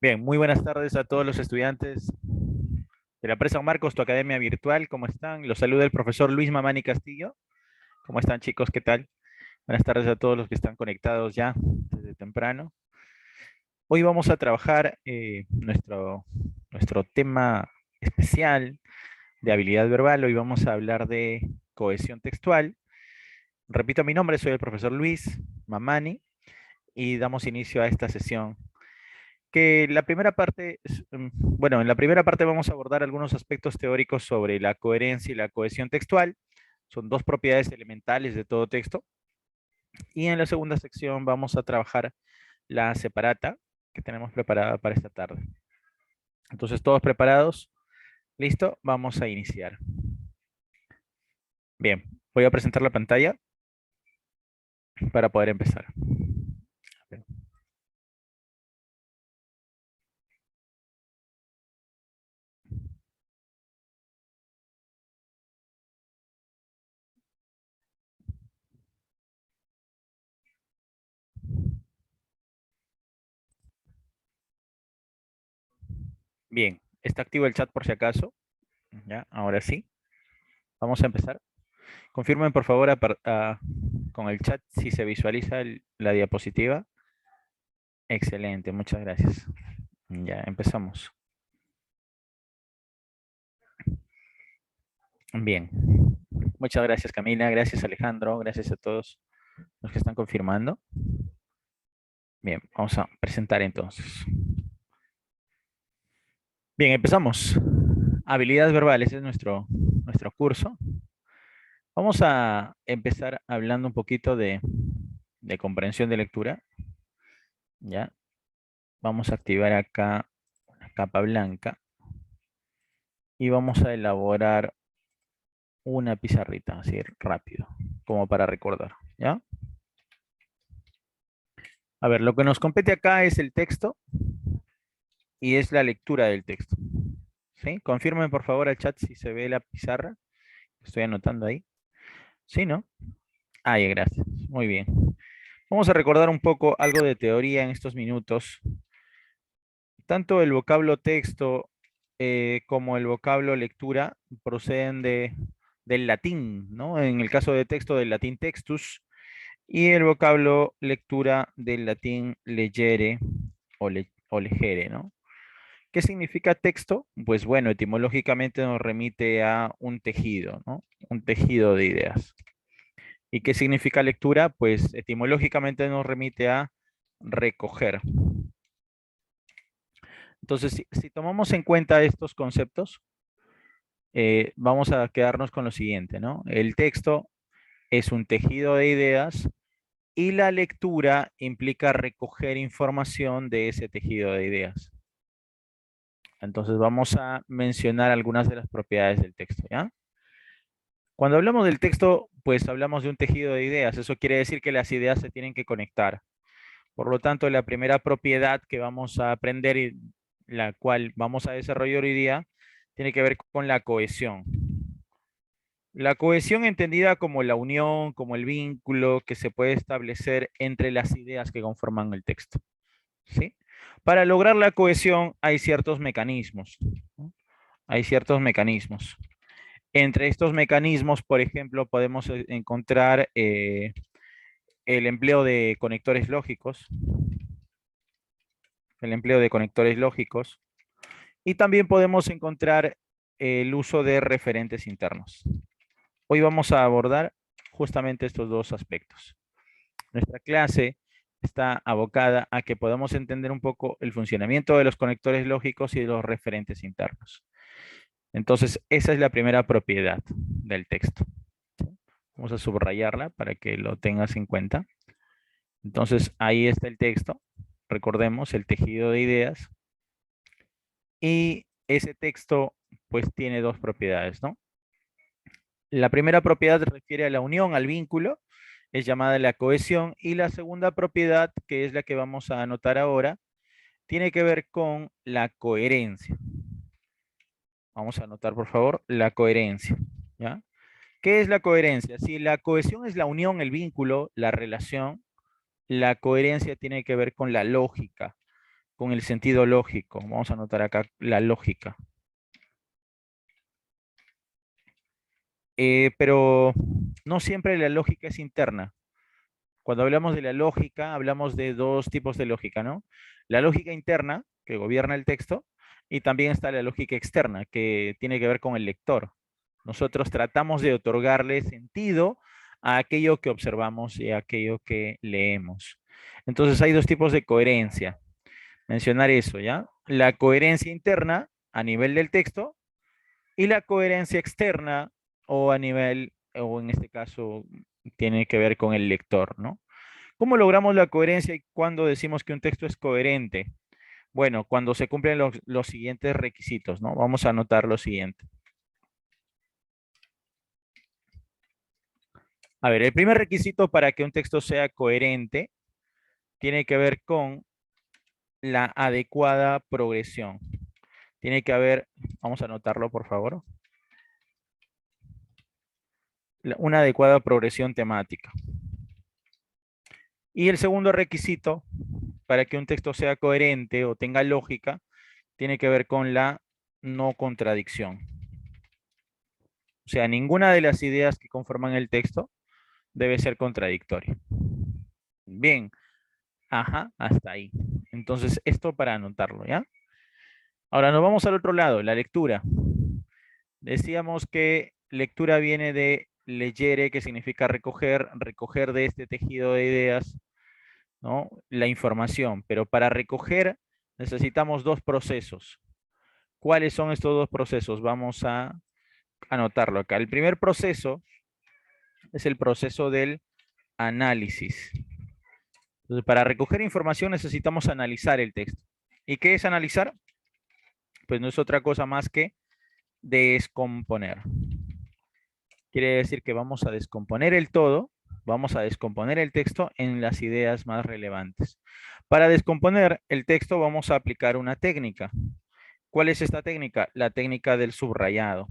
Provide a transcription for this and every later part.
Bien, muy buenas tardes a todos los estudiantes de la Presa San Marcos, tu academia virtual. ¿Cómo están? Los saluda el profesor Luis Mamani Castillo. ¿Cómo están, chicos? ¿Qué tal? Buenas tardes a todos los que están conectados ya desde temprano. Hoy vamos a trabajar nuestro tema especial de habilidad verbal. Hoy vamos a hablar de cohesión textual. Repito mi nombre, soy el profesor Luis Mamani y damos inicio a esta sesión que la primera parte, bueno, en la primera parte vamos a abordar algunos aspectos teóricos sobre la coherencia y la cohesión textual. Son dos propiedades elementales de todo texto. Y en la segunda sección vamos a trabajar la separata que tenemos preparada para esta tarde. Entonces, ¿todos preparados? ¿Listo? Vamos a iniciar. Bien, voy a presentar la pantalla para poder empezar. Bien, está activo el chat por si acaso. Ya, ahora sí. Vamos a empezar. Confirmen por favor con el chat si se visualiza la diapositiva. Excelente, muchas gracias. Ya empezamos. Bien. Muchas gracias Camila, gracias Alejandro, gracias a todos los que están confirmando. Bien, vamos a presentar entonces. Bien, empezamos. Habilidades verbales es nuestro curso. Vamos a empezar hablando un poquito de comprensión de lectura. Ya. Vamos a activar acá una capa blanca y vamos a elaborar una pizarrita, así rápido, como para recordar, ¿ya? A ver, lo que nos compete acá es el texto y es la lectura del texto, ¿sí? Confirmen por favor al chat si se ve la pizarra. Estoy anotando ahí. ¿Sí, no? Ay, gracias. Muy bien. Vamos a recordar un poco algo de teoría en estos minutos. Tanto el vocablo texto como el vocablo lectura proceden del latín, ¿no? En el caso de texto, del latín textus, y el vocablo lectura del latín legere o legere, ¿no? ¿Qué significa texto? Pues bueno, etimológicamente nos remite a un tejido, ¿no? Un tejido de ideas. ¿Y qué significa lectura? Pues etimológicamente nos remite a recoger. Entonces, si tomamos en cuenta estos conceptos, vamos a quedarnos con lo siguiente, ¿no? El texto es un tejido de ideas y la lectura implica recoger información de ese tejido de ideas. Entonces vamos a mencionar algunas de las propiedades del texto, ¿ya? Cuando hablamos del texto, pues hablamos de un tejido de ideas. Eso quiere decir que las ideas se tienen que conectar. Por lo tanto, la primera propiedad que vamos a aprender y la cual vamos a desarrollar hoy día tiene que ver con la cohesión. La cohesión entendida como la unión, como el vínculo que se puede establecer entre las ideas que conforman el texto, ¿sí? Para lograr la cohesión hay ciertos mecanismos, ¿no? Hay ciertos mecanismos. Entre estos mecanismos, por ejemplo, podemos encontrar el empleo de conectores lógicos, el empleo de conectores lógicos, y también podemos encontrar el uso de referentes internos. Hoy vamos a abordar justamente estos dos aspectos. Nuestra clase está abocada a que podamos entender un poco el funcionamiento de los conectores lógicos y de los referentes internos. Entonces, esa es la primera propiedad del texto. Vamos a subrayarla para que lo tengas en cuenta. Entonces, ahí está el texto. Recordemos el tejido de ideas. Y ese texto, pues, tiene dos propiedades, ¿no? La primera propiedad refiere a la unión, al vínculo, es llamada la cohesión. Y la segunda propiedad, que es la que vamos a anotar ahora, tiene que ver con la coherencia. Vamos a anotar, por favor, la coherencia, ¿ya? ¿Qué es la coherencia? Si la cohesión es la unión, el vínculo, la relación, la coherencia tiene que ver con la lógica, con el sentido lógico. Vamos a anotar acá la lógica. Pero no siempre la lógica es interna. Cuando hablamos de la lógica, hablamos de dos tipos de lógica, ¿no? La lógica interna, que gobierna el texto, y también está la lógica externa, que tiene que ver con el lector. Nosotros tratamos de otorgarle sentido a aquello que observamos y a aquello que leemos. Entonces hay dos tipos de coherencia. Mencionar eso, ¿ya? La coherencia interna a nivel del texto y la coherencia externa o a nivel, o en este caso, tiene que ver con el lector, ¿no? ¿Cómo logramos la coherencia y cuándo decimos que un texto es coherente? Bueno, cuando se cumplen los siguientes requisitos, ¿no? Vamos a anotar lo siguiente. A ver, el primer requisito para que un texto sea coherente tiene que ver con la adecuada progresión. Tiene que haber, vamos a anotarlo por favor, una adecuada progresión temática. Y el segundo requisito para que un texto sea coherente o tenga lógica tiene que ver con la no contradicción. O sea, ninguna de las ideas que conforman el texto debe ser contradictoria. Bien, ajá, hasta ahí. Entonces, esto para anotarlo, ¿ya? Ahora nos vamos al otro lado, la lectura. Decíamos que lectura viene de legere, que significa recoger, recoger de este tejido de ideas, ¿no? La información, pero para recoger necesitamos dos procesos. ¿Cuáles son estos dos procesos? Vamos a anotarlo acá. El primer proceso es el proceso del análisis. Entonces, para recoger información necesitamos analizar el texto. ¿Y qué es analizar? Pues no es otra cosa más que descomponer. Quiere decir que vamos a descomponer el todo, vamos a descomponer el texto en las ideas más relevantes. Para descomponer el texto vamos a aplicar una técnica. ¿Cuál es esta técnica? La técnica del subrayado.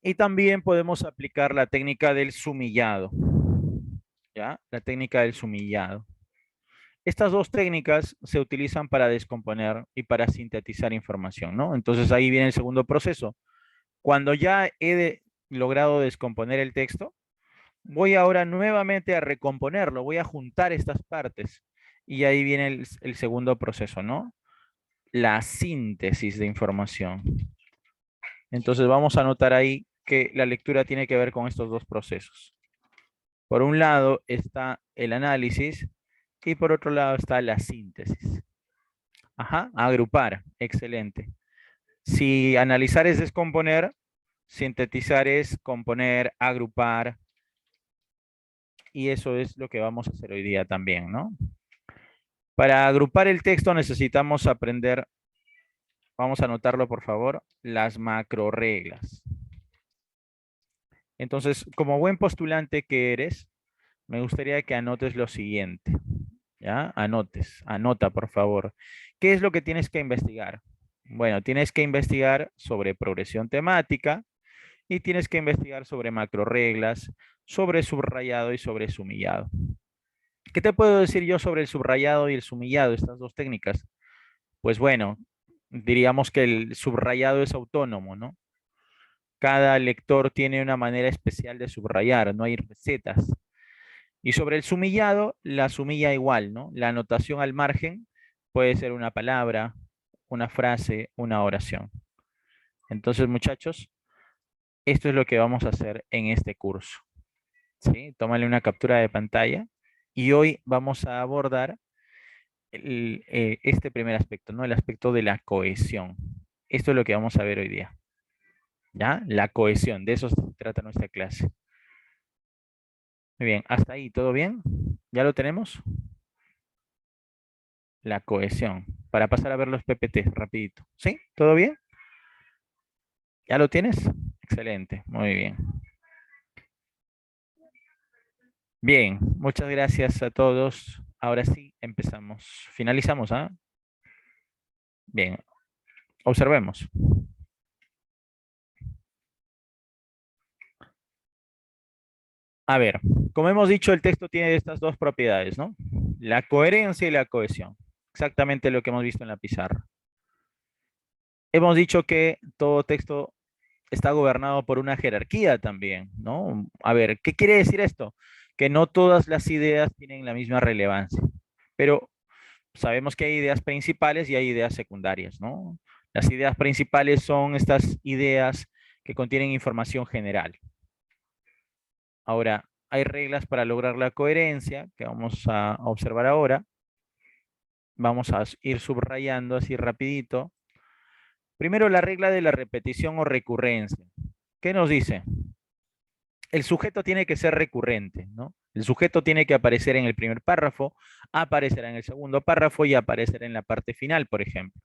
Y también podemos aplicar la técnica del sumillado. ¿Ya? La técnica del sumillado. Estas dos técnicas se utilizan para descomponer y para sintetizar información, ¿no? Entonces ahí viene el segundo proceso. Cuando ya logrado descomponer el texto, voy ahora nuevamente a recomponerlo, voy a juntar estas partes. Y ahí viene el segundo proceso, ¿no? La síntesis de información. Entonces vamos a notar ahí que la lectura tiene que ver con estos dos procesos. Por un lado está el análisis y por otro lado está la síntesis. Ajá, agrupar, excelente. Si analizar es descomponer, sintetizar es componer, agrupar, y eso es lo que vamos a hacer hoy día también, ¿no? Para agrupar el texto necesitamos aprender, vamos a anotarlo por favor, las macro reglas. Entonces, como buen postulante que eres, me gustaría que anotes lo siguiente, ¿ya? Anota por favor. ¿Qué es lo que tienes que investigar? Bueno, tienes que investigar sobre progresión temática y tienes que investigar sobre macro reglas, sobre subrayado y sobre sumillado. ¿Qué te puedo decir yo sobre el subrayado y el sumillado, estas dos técnicas? Pues bueno, diríamos que el subrayado es autónomo, ¿no? Cada lector tiene una manera especial de subrayar, no hay recetas. Y sobre el sumillado, la sumilla igual, ¿no? La anotación al margen puede ser una palabra, una frase, una oración. Entonces, muchachos, esto es lo que vamos a hacer en este curso, ¿sí? Tómale una captura de pantalla y hoy vamos a abordar este primer aspecto, ¿no? El aspecto de la cohesión. Esto es lo que vamos a ver hoy día, ¿ya? La cohesión, de eso se trata nuestra clase. Muy bien, hasta ahí, ¿todo bien? ¿Ya lo tenemos? La cohesión. Para pasar a ver los PPT, rapidito. ¿Sí? ¿Todo bien? ¿Ya lo tienes? Excelente, muy bien. Bien, muchas gracias a todos. Ahora sí, empezamos. Finalizamos, ¿ah? Bien, observemos. A ver, como hemos dicho, el texto tiene estas dos propiedades, ¿no? La coherencia y la cohesión. Exactamente lo que hemos visto en la pizarra. Hemos dicho que todo texto está gobernado por una jerarquía también, ¿no? A ver, ¿qué quiere decir esto? Que no todas las ideas tienen la misma relevancia, pero sabemos que hay ideas principales y hay ideas secundarias, ¿no? Las ideas principales son estas ideas que contienen información general. Ahora, hay reglas para lograr la coherencia que vamos a observar ahora. Vamos a ir subrayando así rapidito. Primero, la regla de la repetición o recurrencia. ¿Qué nos dice? El sujeto tiene que ser recurrente, ¿no? El sujeto tiene que aparecer en el primer párrafo, aparecer en el segundo párrafo y aparecer en la parte final, por ejemplo.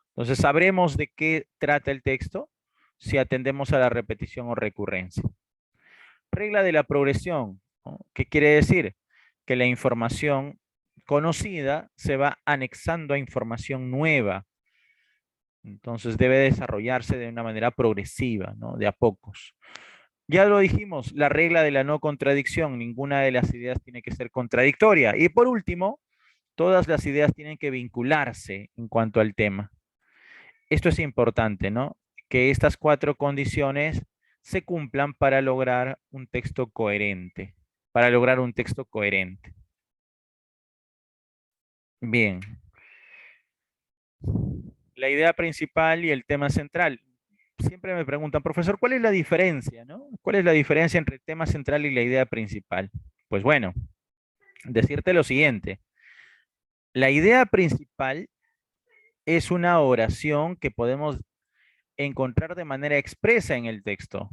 Entonces, sabremos de qué trata el texto si atendemos a la repetición o recurrencia. Regla de la progresión, ¿no? ¿Qué quiere decir? Que la información conocida se va anexando a información nueva. Entonces debe desarrollarse de una manera progresiva, ¿no? De a pocos. Ya lo dijimos, la regla de la no contradicción, ninguna de las ideas tiene que ser contradictoria. Y por último, todas las ideas tienen que vincularse en cuanto al tema. Esto es importante, ¿no? Que estas 4 condiciones se cumplan para lograr un texto coherente, para lograr un texto coherente. Bien. La idea principal y el tema central. Siempre me preguntan, profesor, ¿cuál es la diferencia, no? ¿Cuál es la diferencia entre el tema central y la idea principal? Pues bueno, decirte lo siguiente. La idea principal es una oración que podemos encontrar de manera expresa en el texto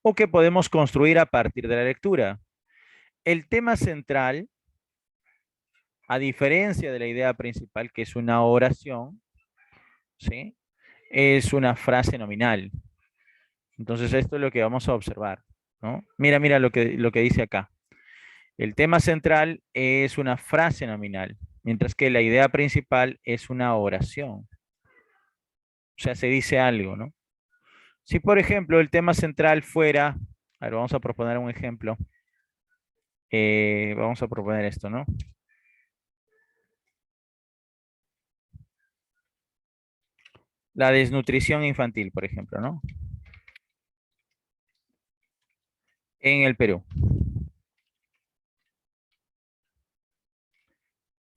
o que podemos construir a partir de la lectura. El tema central, a diferencia de la idea principal, que es una oración, ¿sí? Es una frase nominal. Entonces esto es lo que vamos a observar, ¿no? Mira, mira lo que dice acá. El tema central es una frase nominal, mientras que la idea principal es una oración. O sea, se dice algo, ¿no? Si, por ejemplo, el tema central fuera, a ver, vamos a proponer un ejemplo. Vamos a proponer esto, ¿no? La desnutrición infantil, por ejemplo, ¿no? En el Perú.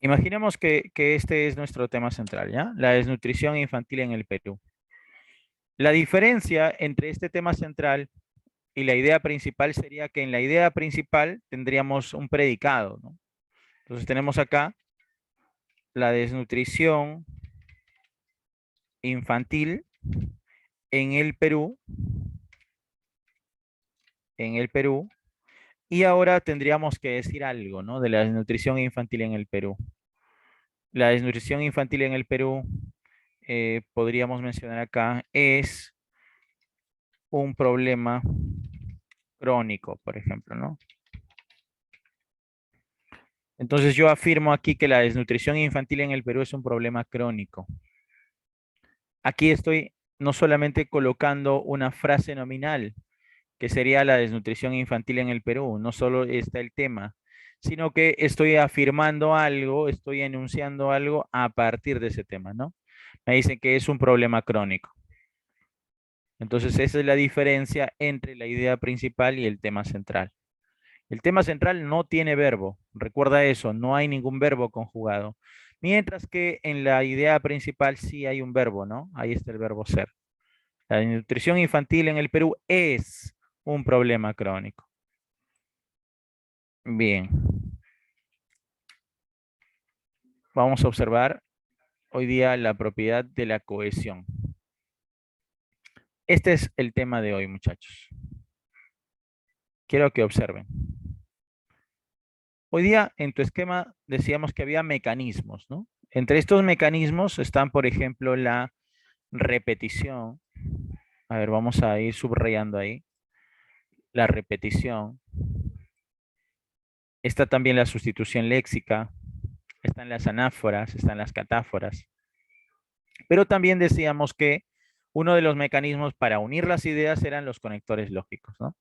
Imaginemos que este es nuestro tema central, ¿ya? La desnutrición infantil en el Perú. La diferencia entre este tema central y la idea principal sería que en la idea principal tendríamos un predicado, ¿no? Entonces tenemos acá la desnutrición infantil en el Perú, y ahora tendríamos que decir algo, ¿no? De la desnutrición infantil en el Perú. La desnutrición infantil en el Perú, podríamos mencionar acá, es un problema crónico, por ejemplo, ¿no? Entonces yo afirmo aquí que la desnutrición infantil en el Perú es un problema crónico. Aquí estoy no solamente colocando una frase nominal, que sería la desnutrición infantil en el Perú, no solo está el tema, sino que estoy afirmando algo, estoy enunciando algo a partir de ese tema, ¿no? Me dicen que es un problema crónico. Entonces esa es la diferencia entre la idea principal y el tema central. El tema central no tiene verbo, recuerda eso, no hay ningún verbo conjugado. Mientras que en la idea principal sí hay un verbo, ¿no? Ahí está el verbo ser. La nutrición infantil en el Perú es un problema crónico. Bien. Vamos a observar hoy día la propiedad de la cohesión. Este es el tema de hoy, muchachos. Quiero que observen. Hoy día en tu esquema decíamos que había mecanismos, ¿no? Entre estos mecanismos están, por ejemplo, la repetición. A ver, vamos a ir subrayando ahí. La repetición. Está también la sustitución léxica. Están las anáforas, están las catáforas. Pero también decíamos que uno de los mecanismos para unir las ideas eran los conectores lógicos, ¿no?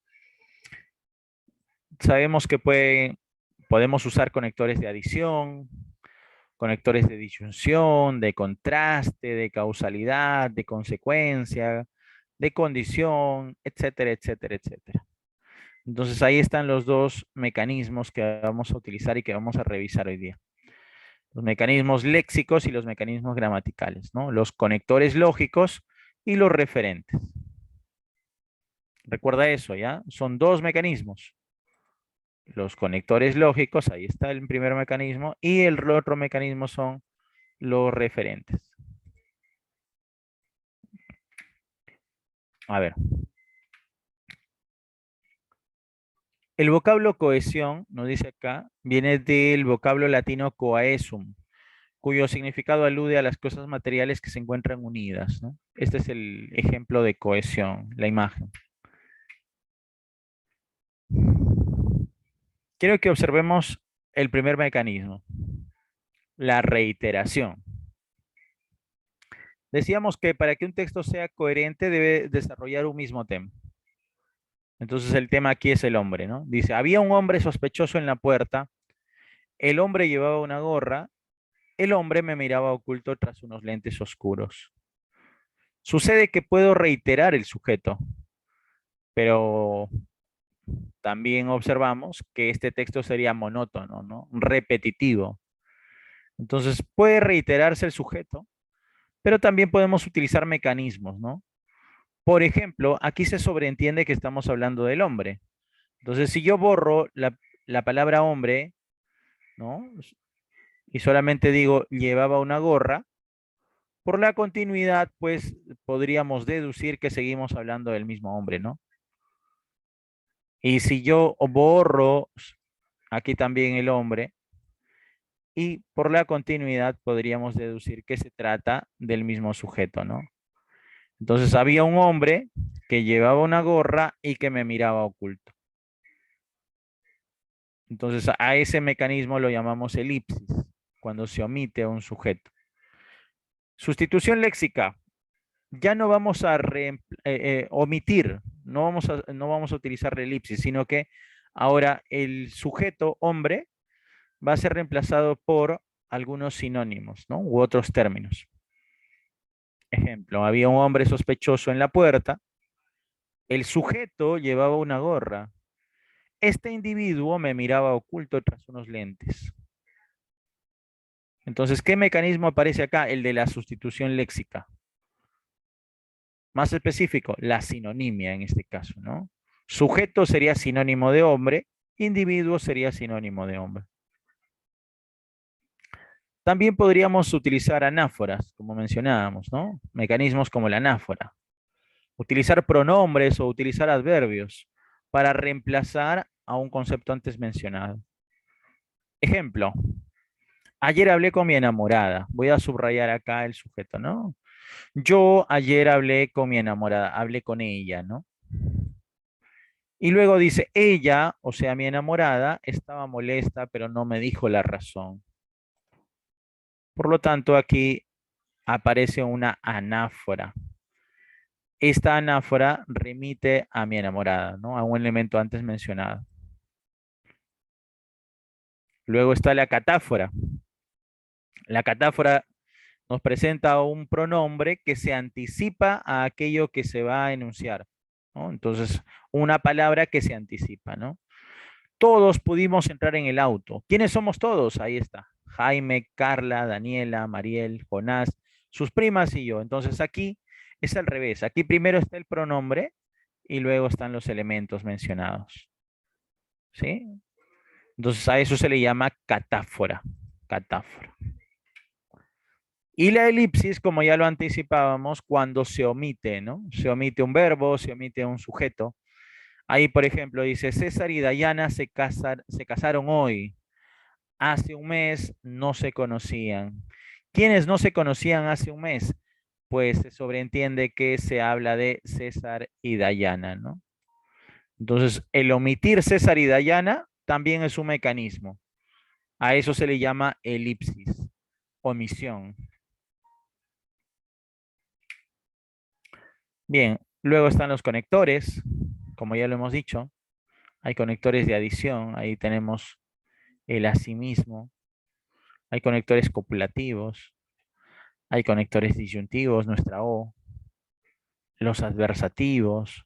Sabemos que Podemos usar conectores de adición, conectores de disyunción, de contraste, de causalidad, de consecuencia, de condición, etcétera, etcétera, etcétera. Entonces ahí están los dos mecanismos que vamos a utilizar y que vamos a revisar hoy día. Los mecanismos léxicos y los mecanismos gramaticales, ¿no? Los conectores lógicos y los referentes. Recuerda eso, ¿ya? Son dos mecanismos. Los conectores lógicos, ahí está el primer mecanismo, y el otro mecanismo son los referentes. A ver. El vocablo cohesión, nos dice acá, viene del vocablo latino coaesum, cuyo significado alude a las cosas materiales que se encuentran unidas, ¿no? Este es el ejemplo de cohesión, la imagen. Quiero que observemos el primer mecanismo, la reiteración. Decíamos que para que un texto sea coherente debe desarrollar un mismo tema. Entonces el tema aquí es el hombre, ¿no? Dice, había un hombre sospechoso en la puerta, el hombre llevaba una gorra, el hombre me miraba oculto tras unos lentes oscuros. Sucede que puedo reiterar el sujeto, pero también observamos que este texto sería monótono, ¿no? Repetitivo. Entonces puede reiterarse el sujeto, pero también podemos utilizar mecanismos, ¿no? Por ejemplo, aquí se sobreentiende que estamos hablando del hombre. Entonces, si yo borro la palabra hombre, ¿no? Y solamente digo llevaba una gorra, por la continuidad, pues podríamos deducir que seguimos hablando del mismo hombre, ¿no? Y si yo borro aquí también el hombre, y por la continuidad podríamos deducir que se trata del mismo sujeto, ¿no? Entonces había un hombre que llevaba una gorra y que me miraba oculto. Entonces a ese mecanismo lo llamamos elipsis, cuando se omite a un sujeto. Sustitución léxica. Ya no vamos a omitir, no vamos a utilizar la elipsis, sino que ahora el sujeto hombre va a ser reemplazado por algunos sinónimos, ¿no? U otros términos. Ejemplo, había un hombre sospechoso en la puerta, el sujeto llevaba una gorra, este individuo me miraba oculto tras unos lentes. Entonces, ¿qué mecanismo aparece acá? El de la sustitución léxica. Más específico, la sinonimia en este caso, ¿no? Sujeto sería sinónimo de hombre, individuo sería sinónimo de hombre. También podríamos utilizar anáforas, como mencionábamos, ¿no? Mecanismos como la anáfora. Utilizar pronombres o utilizar adverbios para reemplazar a un concepto antes mencionado. Ejemplo, ayer hablé con mi enamorada. Voy a subrayar acá el sujeto, ¿no? Yo ayer hablé con mi enamorada, hablé con ella, ¿no? Y luego dice, ella, o sea, mi enamorada, estaba molesta, pero no me dijo la razón. Por lo tanto, aquí aparece una anáfora. Esta anáfora remite a mi enamorada, ¿no? A un elemento antes mencionado. Luego está la catáfora. La catáfora nos presenta un pronombre que se anticipa a aquello que se va a enunciar, ¿no? Entonces, una palabra que se anticipa, ¿no? Todos pudimos entrar en el auto. ¿Quiénes somos todos? Ahí está. Jaime, Carla, Daniela, Mariel, Jonás, sus primas y yo. Entonces aquí es al revés. Aquí primero está el pronombre y luego están los elementos mencionados. ¿Sí? Entonces a eso se le llama catáfora. Catáfora. Y la elipsis, como ya lo anticipábamos, cuando se omite, ¿no? Se omite un verbo, se omite un sujeto. Ahí, por ejemplo, dice, César y Dayana se casaron hoy. Hace un mes no se conocían. ¿Quiénes no se conocían hace un mes? Pues se sobreentiende que se habla de César y Dayana, ¿no? Entonces, el omitir César y Dayana también es un mecanismo. A eso se le llama elipsis, omisión. Bien, luego están los conectores, como ya lo hemos dicho. Hay conectores de adición, ahí tenemos el asimismo, hay conectores copulativos, hay conectores disyuntivos, nuestra O, los adversativos,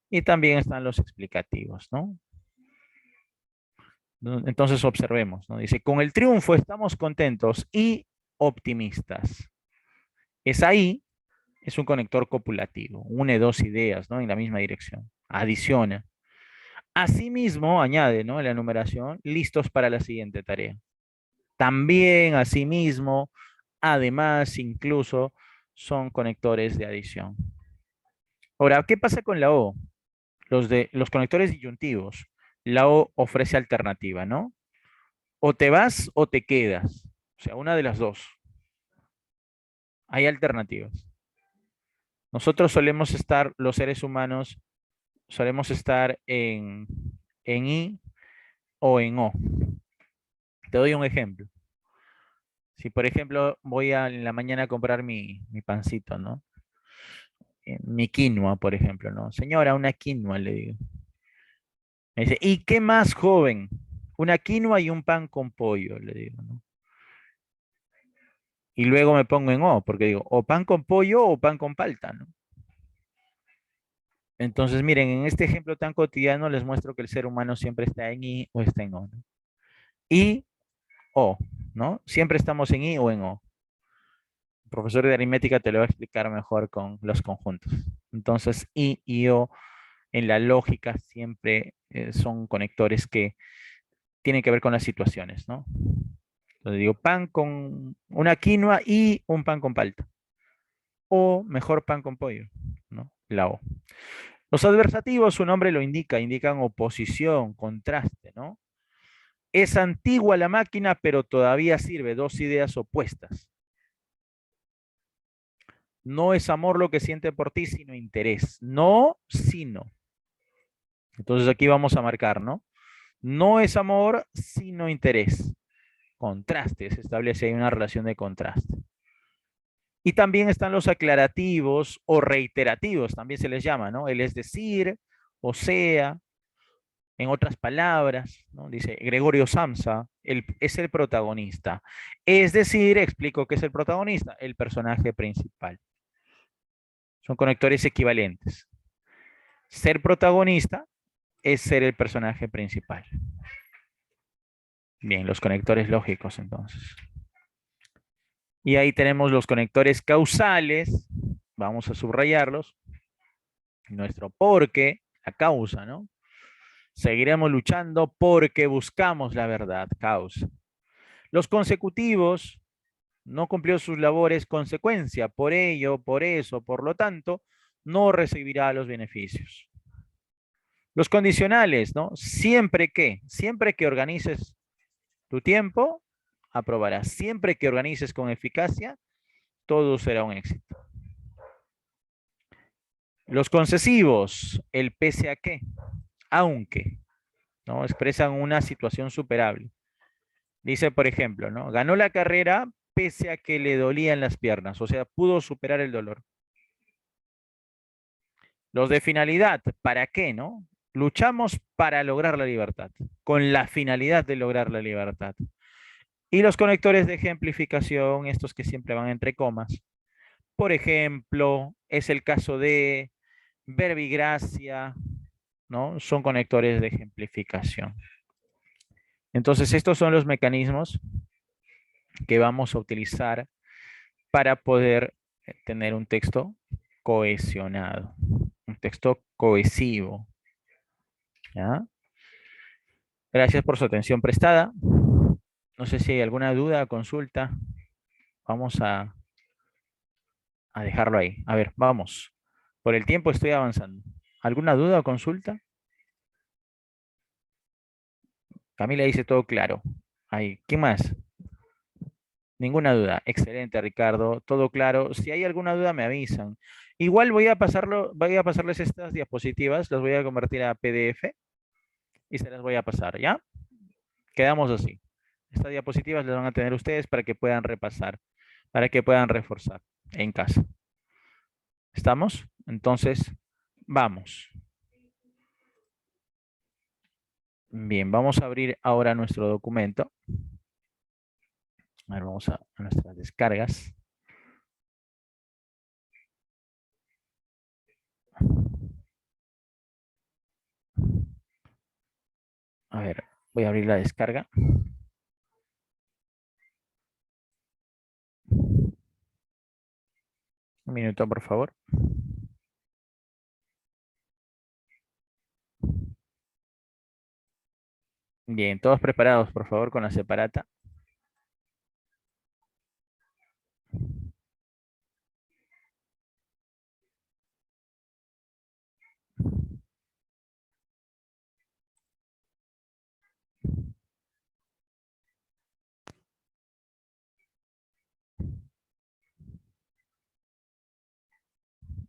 y también están los explicativos, ¿no? Entonces observemos, ¿no? Dice, con el triunfo estamos contentos y optimistas. Es ahí, es un conector copulativo, une dos ideas, ¿no? En la misma dirección, adiciona. Asimismo, añade, ¿no? En la enumeración, listos para la siguiente tarea. También, asimismo, además, incluso, son conectores de adición. Ahora, ¿qué pasa con la O? Los conectores disyuntivos. La O ofrece alternativa, ¿no? O te vas o te quedas. O sea, una de las dos. Hay alternativas. Nosotros solemos estar, los seres humanos, solemos estar en I o en O. Te doy un ejemplo. Si, por ejemplo, voy en la mañana a comprar mi pancito, ¿no? Mi quinoa, por ejemplo, ¿no? Señora, una quinoa, le digo. Me dice, ¿y qué más, joven? Una quinoa y un pan con pollo, le digo, ¿no? Y luego me pongo en O, porque digo, o pan con pollo o pan con palta, ¿no? Entonces, miren, en este ejemplo tan cotidiano les muestro que el ser humano siempre está en I o está en O, ¿no? I, O, ¿no? Siempre estamos en I o en O. El profesor de aritmética te lo va a explicar mejor con los conjuntos. Entonces, I y O en la lógica siempre son conectores que tienen que ver con las situaciones, ¿no? Entonces digo, pan con una quinoa y un pan con palta. O mejor pan con pollo, ¿no? La O. Los adversativos, su nombre lo indica, indican oposición, contraste, ¿no? Es antigua la máquina, pero todavía sirve, dos ideas opuestas. No es amor lo que siente por ti, sino interés. No, sino. Entonces aquí vamos a marcar, ¿no? No es amor, sino interés. Contraste, se establece ahí una relación de contraste. Y también están los aclarativos o reiterativos, también se les llama, ¿no? El es decir, o sea, en otras palabras, ¿no? Dice Gregorio Samsa, es el protagonista. Es decir, explico qué es el protagonista, el personaje principal. Son conectores equivalentes. Ser protagonista es ser el personaje principal. Bien, los conectores lógicos entonces. Y ahí tenemos los conectores causales. Vamos a subrayarlos. Nuestro porque, la causa, ¿no? Seguiremos luchando porque buscamos la verdad, causa. Los consecutivos, no cumplió sus labores, consecuencia. Por ello, por eso, por lo tanto, no recibirá los beneficios. Los condicionales, ¿no? Siempre que organices tu tiempo, aprobarás. Siempre que organices con eficacia, todo será un éxito. Los concesivos, el pese a qué, aunque, ¿no? Expresan una situación superable. Dice, por ejemplo, ¿no? Ganó la carrera pese a que le dolían las piernas, o sea, pudo superar el dolor. Los de finalidad, ¿para qué, no? Luchamos para lograr la libertad, con la finalidad de lograr la libertad. Y los conectores de ejemplificación, estos que siempre van entre comas. Por ejemplo, es el caso de verbigracia, ¿no? Son conectores de ejemplificación. Entonces, estos son los mecanismos que vamos a utilizar para poder tener un texto cohesionado, un texto cohesivo. ¿Ya? Gracias por su atención prestada. No sé si hay alguna duda o consulta. Vamos a dejarlo ahí. A ver, vamos. Por el tiempo estoy avanzando. ¿Alguna duda o consulta? Camila dice todo claro. Ahí, ¿qué más? Ninguna duda. Excelente, Ricardo. Todo claro. Si hay alguna duda, me avisan. Igual voy a pasarles estas diapositivas, las voy a convertir a PDF y se las voy a pasar, ¿ya? Quedamos así. Estas diapositivas las van a tener ustedes para que puedan repasar, para que puedan reforzar en casa. ¿Estamos? Entonces, vamos. Bien, vamos a abrir ahora nuestro documento. A ver, vamos a nuestras descargas. A ver, voy a abrir la descarga. Un minuto, por favor. Bien, todos preparados, por favor, con la separata.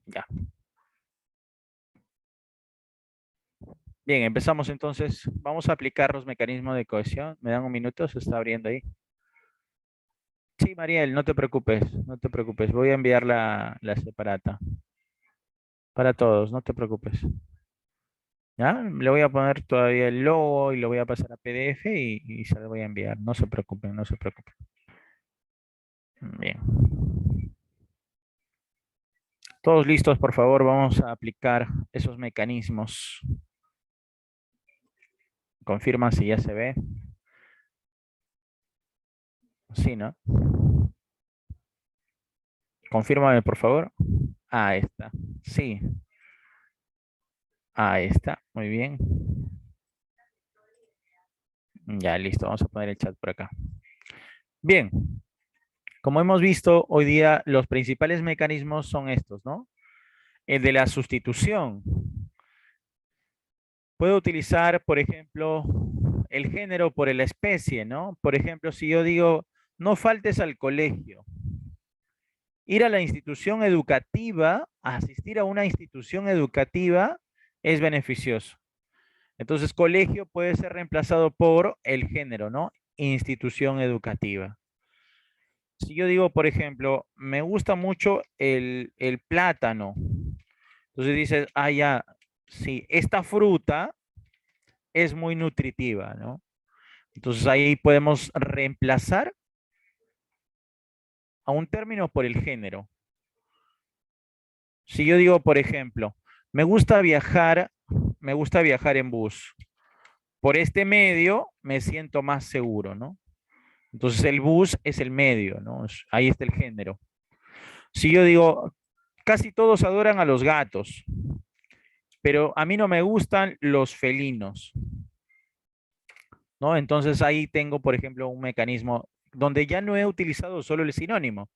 Ya. Bien, empezamos entonces. Vamos a aplicar los mecanismos de cohesión. ¿Me dan un minuto? Se está abriendo ahí. Sí, Mariel, no te preocupes, no te preocupes. Voy a enviar la separata. Para todos, no te preocupes. ¿Ya? Le voy a poner todavía el logo y lo voy a pasar a PDF y se lo voy a enviar. No se preocupen, no se preocupen. Bien. Todos listos, por favor, vamos a aplicar esos mecanismos. Confirma si ya se ve. Sí, ¿no? Confírmame, por favor. Ahí está. Sí. Ahí está. Muy bien. Ya, listo. Vamos a poner el chat por acá. Bien. Como hemos visto, hoy día los principales mecanismos son estos, ¿no? El de la sustitución. Puedo utilizar, por ejemplo, el género por la especie, ¿no? Por ejemplo, si yo digo, no faltes al colegio. Ir a la institución educativa, asistir a una institución educativa es beneficioso. Entonces, colegio puede ser reemplazado por el género, ¿no? Institución educativa. Si yo digo, por ejemplo, me gusta mucho el plátano, entonces dices, ah, ya, sí, esta fruta es muy nutritiva, ¿no? Entonces ahí podemos reemplazar a un término por el género. Si yo digo, por ejemplo, me gusta viajar en bus. Por este medio me siento más seguro, ¿no? Entonces el bus es el medio, ¿no? Ahí está el género. Si yo digo, casi todos adoran a los gatos, pero a mí no me gustan los felinos, ¿no? Entonces ahí tengo, por ejemplo, un mecanismo donde ya no he utilizado solo el sinónimo,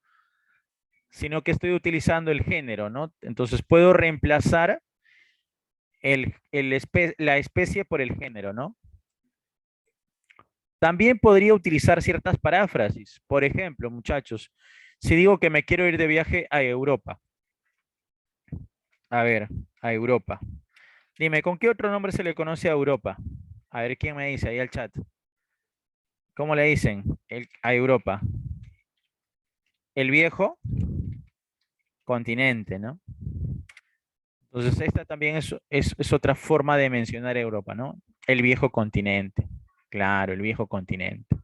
sino que estoy utilizando el género, ¿no? Entonces puedo reemplazar la especie por el género, ¿no? También podría utilizar ciertas paráfrasis. Por ejemplo, muchachos, si digo que me quiero ir de viaje a Europa, a ver, a Europa. Dime, ¿con qué otro nombre se le conoce a Europa? A ver, ¿quién me dice ahí al chat? ¿Cómo le dicen a Europa? El viejo continente, ¿no? Entonces, esta también es otra forma de mencionar Europa, ¿no? El viejo continente. Claro, el viejo continente.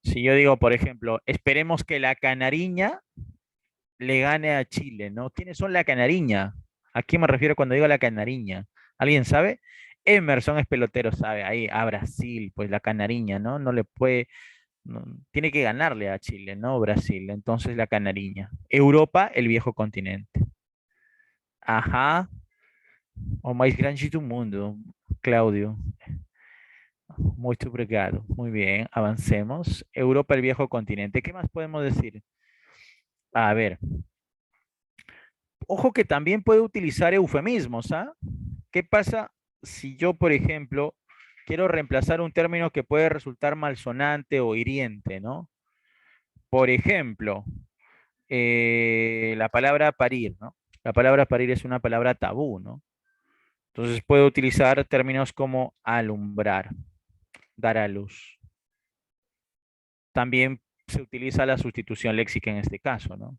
Si yo digo, por ejemplo, esperemos que la Canariña le gane a Chile, ¿no? ¿Quiénes son la Canariña? ¿A quién me refiero cuando digo la Canariña? ¿Alguien sabe? Emerson es pelotero, sabe, ahí a Brasil, pues la Canariña, ¿no? No le puede, tiene que ganarle a Chile, ¿no? Brasil, entonces la Canariña. Europa, el viejo continente. Ajá, o mais grande do mundo, Claudio. Muy obrigado. Muy bien, avancemos. Europa, el viejo continente. ¿Qué más podemos decir? A ver, ojo que también puede utilizar eufemismos, ¿ah? ¿Qué pasa si yo, por ejemplo, quiero reemplazar un término que puede resultar malsonante o hiriente, ¿no? Por ejemplo, la palabra parir, ¿no? La palabra parir es una palabra tabú, ¿no? Entonces puedo utilizar términos como alumbrar, dar a luz. También se utiliza la sustitución léxica en este caso, ¿no?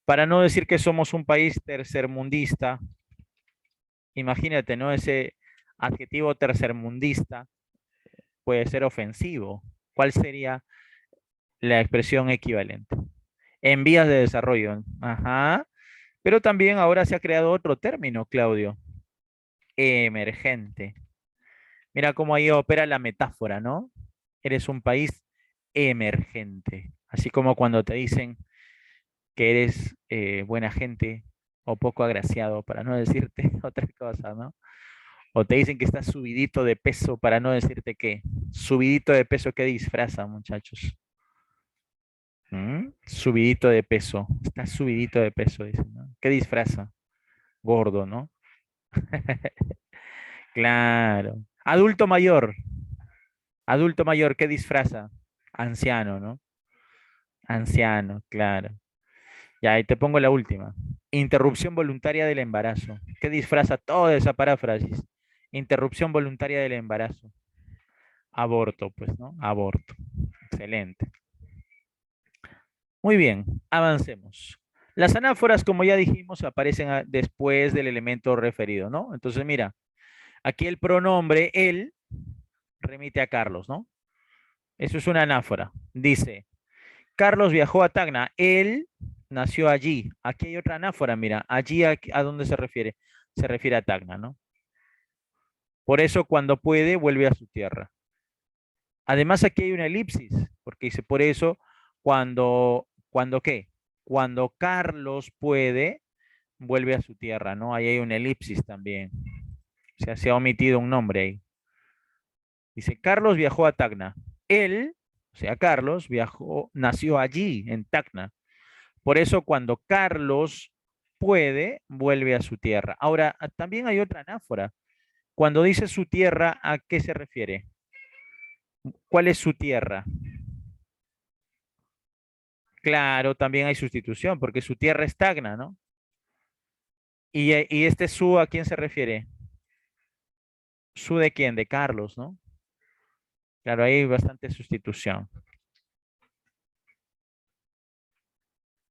Para no decir que somos un país tercermundista, imagínate, ¿no? Ese Adjetivo tercermundista puede ser ofensivo. ¿Cuál sería la expresión equivalente? En vías de desarrollo. Ajá. Pero también ahora se ha creado otro término, Claudio. Emergente. Mira cómo ahí opera la metáfora, ¿no? Eres un país emergente. Así como cuando te dicen que eres buena gente o poco agraciado, para no decirte otra cosa, ¿no? O te dicen que estás subidito de peso, para no decirte qué. Subidito de peso, ¿qué disfraza, muchachos? ¿Mm? Subidito de peso. Estás subidito de peso, dicen, ¿no? ¿Qué disfraza? Gordo, ¿no? Claro. Adulto mayor. Adulto mayor, ¿qué disfraza? Anciano, ¿no? Anciano, claro. Ya, ahí te pongo la última. Interrupción voluntaria del embarazo. ¿Qué disfraza toda esa paráfrasis? Interrupción voluntaria del embarazo. Aborto, pues, ¿no? Aborto. Excelente. Muy bien, avancemos. Las anáforas, como ya dijimos, aparecen después del elemento referido, ¿no? Entonces, mira, aquí el pronombre él remite a Carlos, ¿no? Eso es una anáfora. Dice, Carlos viajó a Tacna. Él nació allí. Aquí hay otra anáfora, mira. Allí, ¿a dónde se refiere? Se refiere a Tacna, ¿no? Por eso, cuando puede, vuelve a su tierra. Además, aquí hay una elipsis, porque dice, por eso, ¿cuando qué? Cuando Carlos puede, vuelve a su tierra, ¿no? Ahí hay una elipsis también. O sea, se ha omitido un nombre ahí. Dice, Carlos viajó a Tacna. Él, o sea, Carlos, viajó, nació allí, en Tacna. Por eso cuando Carlos puede, vuelve a su tierra. Ahora, también hay otra anáfora. Cuando dice su tierra, ¿a qué se refiere? ¿Cuál es su tierra? Claro, también hay sustitución, porque su tierra es Tacna, ¿no? Y este su, ¿a quién se refiere? ¿Su de quién? De Carlos, ¿no? Claro, hay bastante sustitución.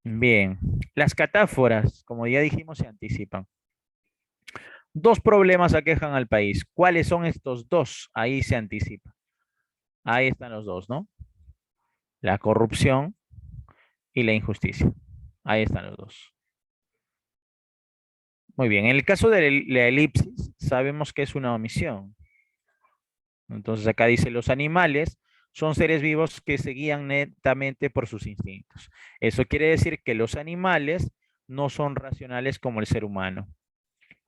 Bien, las catáforas, como ya dijimos, se anticipan. Dos problemas aquejan al país. ¿Cuáles son estos dos? Ahí se anticipa. Ahí están los dos, ¿no? La corrupción y la injusticia. Ahí están los dos. Muy bien, en el caso de la elipsis, sabemos que es una omisión. Entonces acá dice, los animales son seres vivos que se guían netamente por sus instintos. Eso quiere decir que los animales no son racionales como el ser humano.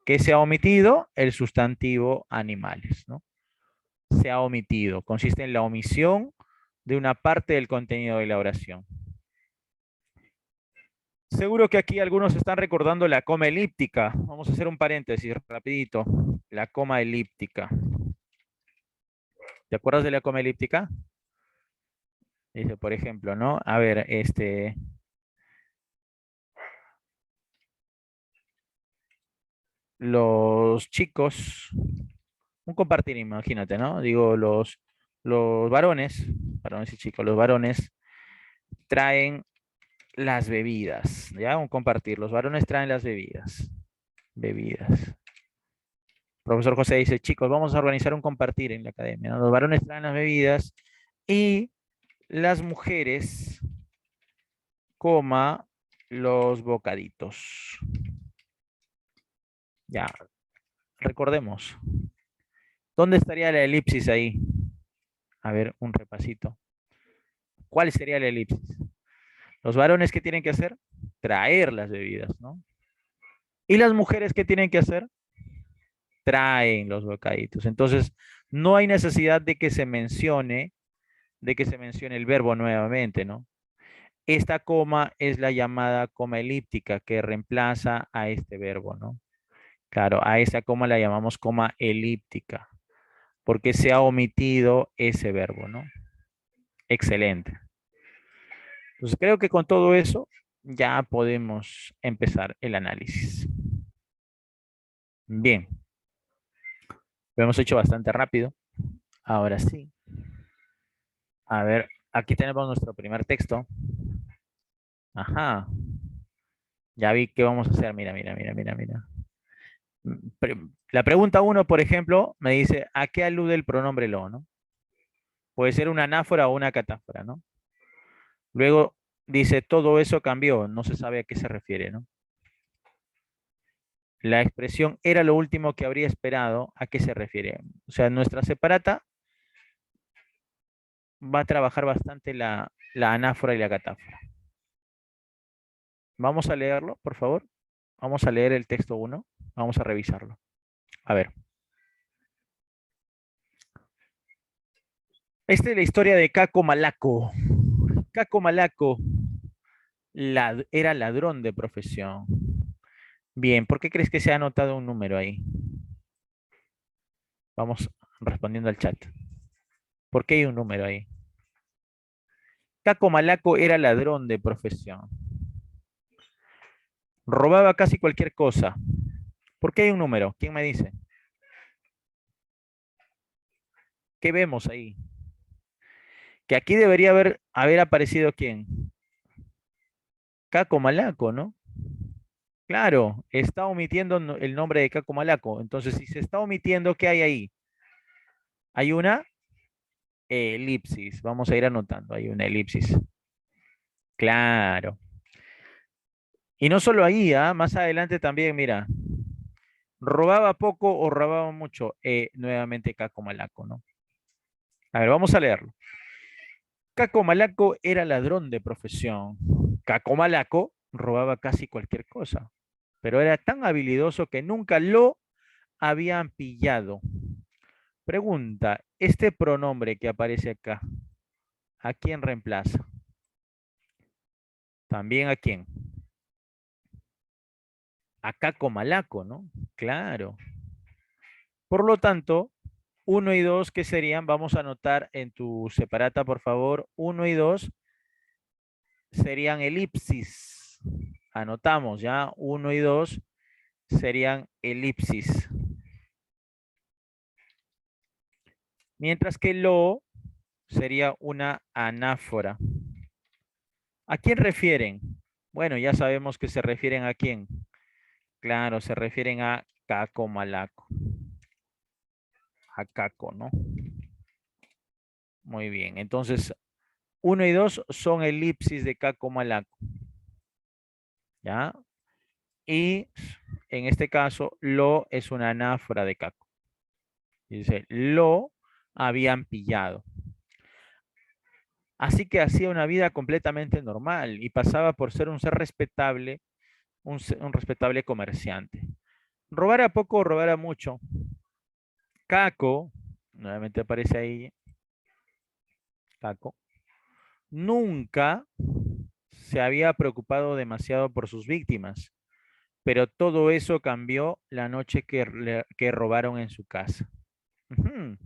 ¿Qué se ha omitido? El sustantivo animales, ¿no? Se ha omitido. Consiste en la omisión de una parte del contenido de la oración. Seguro que aquí algunos están recordando la coma elíptica. Vamos a hacer un paréntesis rapidito. La coma elíptica. ¿Te acuerdas de la coma elíptica? Dice, por ejemplo, ¿no? A ver, los chicos, un compartir, imagínate, ¿no? Digo, los varones, varones y chicos, los varones traen las bebidas, ¿ya? Un compartir, los varones traen las bebidas, bebidas. Profesor José dice, chicos, vamos a organizar un compartir en la academia, ¿no? Los varones traen las bebidas y las mujeres, coma, los bocaditos. Ya, recordemos. ¿Dónde estaría la elipsis ahí? A ver, un repasito. ¿Cuál sería la elipsis? Los varones, ¿qué tienen que hacer? Traer las bebidas, ¿no? ¿Y las mujeres qué tienen que hacer? Traen los bocaditos. Entonces, no hay necesidad de que se mencione el verbo nuevamente, ¿no? Esta coma es la llamada coma elíptica que reemplaza a este verbo, ¿no? Claro, a esa coma la llamamos coma elíptica, porque se ha omitido ese verbo, ¿no? Excelente. Entonces creo que con todo eso ya podemos empezar el análisis. Bien, lo hemos hecho bastante rápido. Ahora sí. A ver, aquí tenemos nuestro primer texto. Ajá. Ya vi qué vamos a hacer. Mira, mira, mira, mira, mira. La pregunta uno, por ejemplo, me dice, ¿a qué alude el pronombre lo, no? Puede ser una anáfora o una catáfora, ¿no? Luego dice, todo eso cambió, no se sabe a qué se refiere, ¿no? La expresión era lo último que habría esperado, ¿a qué se refiere? O sea, nuestra separata va a trabajar bastante la anáfora y la catáfora. Vamos a leerlo, por favor. Vamos a leer el texto uno. Vamos a revisarlo. A ver. Esta es la historia de Caco Malaco. Caco Malaco era ladrón de profesión. Bien, ¿por qué crees que se ha anotado un número ahí? Vamos respondiendo al chat. ¿Por qué hay un número ahí? Caco Malaco era ladrón de profesión. Robaba casi cualquier cosa. ¿Por qué hay un número? ¿Quién me dice? ¿Qué vemos ahí? Que aquí debería haber aparecido quién. Caco Malaco, ¿no? Claro, está omitiendo el nombre de Caco Malaco. Entonces, si se está omitiendo, ¿qué hay ahí? Hay una elipsis. Vamos a ir anotando. Hay una elipsis. Claro. Y no solo ahí, ¿ah? Más adelante también, mira. ¿Robaba poco o robaba mucho? Nuevamente Caco Malaco, ¿no? A ver, vamos a leerlo. Caco Malaco era ladrón de profesión. Caco Malaco robaba casi cualquier cosa, pero era tan habilidoso que nunca lo habían pillado. Pregunta, ¿este pronombre que aparece acá, a quién reemplaza? ¿También a quién? A Caco Malaco, ¿no? Claro. Por lo tanto, uno y 2, ¿qué serían? Vamos a anotar en tu separata, por favor. Uno y 2 serían elipsis. Anotamos ya. Uno y 2 serían elipsis. Mientras que lo sería una anáfora. ¿A quién refieren? Bueno, ya sabemos que se refieren a quién. Claro, se refieren a Caco Malaco. A Caco, ¿no? Muy bien. Entonces, uno y 2 son elipsis de Caco Malaco. ¿Ya? Y en este caso, lo es una anáfora de Caco. Dice, lo habían pillado. Así que hacía una vida completamente normal y pasaba por ser un ser respetable, un respetable comerciante. Robara poco o robara mucho. Caco, nuevamente aparece ahí, Caco, nunca se había preocupado demasiado por sus víctimas, pero todo eso cambió la noche que robaron en su casa. Ujú.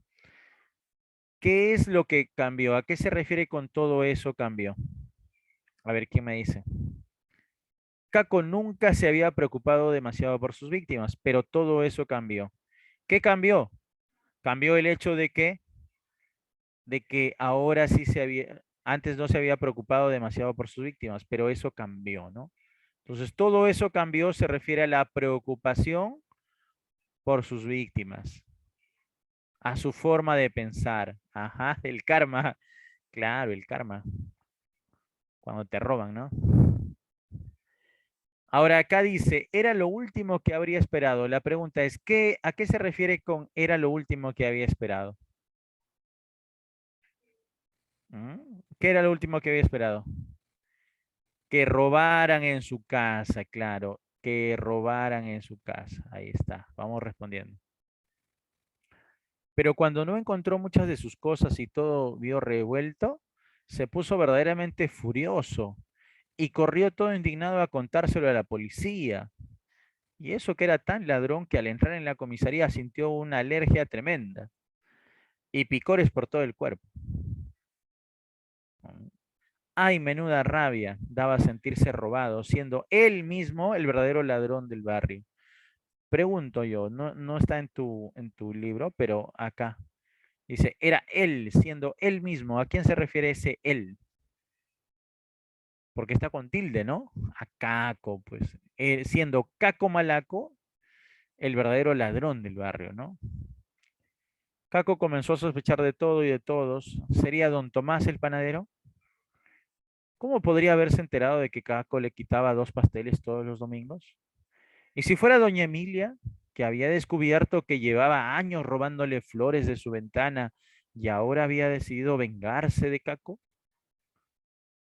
¿Qué es lo que cambió? ¿A qué se refiere con todo eso cambió? A ver, ¿quién me dice? Caco nunca se había preocupado demasiado por sus víctimas, pero todo eso cambió. ¿Qué cambió? Cambió el hecho de que ahora sí antes no se había preocupado demasiado por sus víctimas, pero eso cambió, ¿no? Entonces, todo eso cambió, se refiere a la preocupación por sus víctimas, a su forma de pensar. Ajá, el karma. Claro, el karma. Cuando te roban, ¿no? Ahora acá dice, era lo último que habría esperado. La pregunta es, ¿a qué se refiere con era lo último que había esperado? ¿Qué era lo último que había esperado? Que robaran en su casa, claro, que robaran en su casa. Ahí está, vamos respondiendo. Pero cuando no encontró muchas de sus cosas y todo vio revuelto, se puso verdaderamente furioso y corrió todo indignado a contárselo a la policía. Y eso que era tan ladrón que al entrar en la comisaría sintió una alergia tremenda y picores por todo el cuerpo. Ay, menuda rabia daba sentirse robado, siendo él mismo el verdadero ladrón del barrio. Pregunto yo, no está en tu libro, pero acá dice, era él, siendo él mismo. ¿A quién se refiere ese él? Porque está con tilde, ¿no? A Caco, pues. Siendo Caco Malaco, el verdadero ladrón del barrio, ¿no? Caco comenzó a sospechar de todo y de todos. ¿Sería don Tomás el panadero? ¿Cómo podría haberse enterado de que Caco le quitaba 2 pasteles todos los domingos? ¿Y si fuera doña Emilia, que había descubierto que llevaba años robándole flores de su ventana y ahora había decidido vengarse de Caco?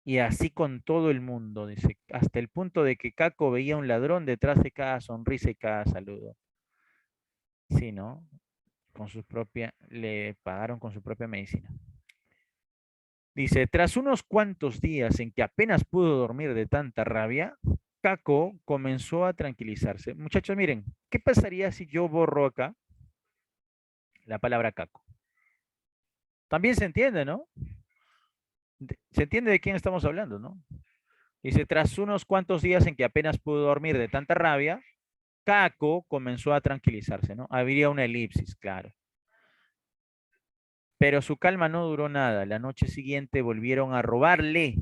Y así con todo el mundo, dice, hasta el punto de que Caco veía un ladrón detrás de cada sonrisa y cada saludo. Sí, ¿no? Le pagaron con su propia medicina. Dice, tras unos cuantos días en que apenas pudo dormir de tanta rabia, Caco comenzó a tranquilizarse. Muchachos, miren, ¿qué pasaría si yo borro acá la palabra Caco? También se entiende, ¿no? Se entiende de quién estamos hablando, ¿no? Dice, tras unos cuantos días en que apenas pudo dormir de tanta rabia, Caco comenzó a tranquilizarse, ¿no? Habría una elipsis, claro. Pero su calma no duró nada. La noche siguiente volvieron a robarle.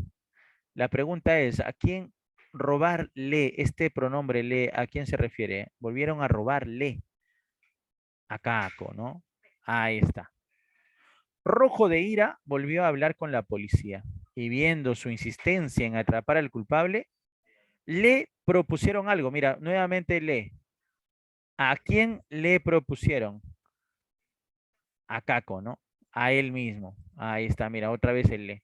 La pregunta es, ¿a quién robarle? Este pronombre le, ¿a quién se refiere? Volvieron a robarle a Caco, ¿no? Ahí está. Rojo de ira, volvió a hablar con la policía y viendo su insistencia en atrapar al culpable, le propusieron algo. Mira, nuevamente le. ¿A quién le propusieron? A Caco, ¿no? A él mismo. Ahí está, mira, otra vez el le.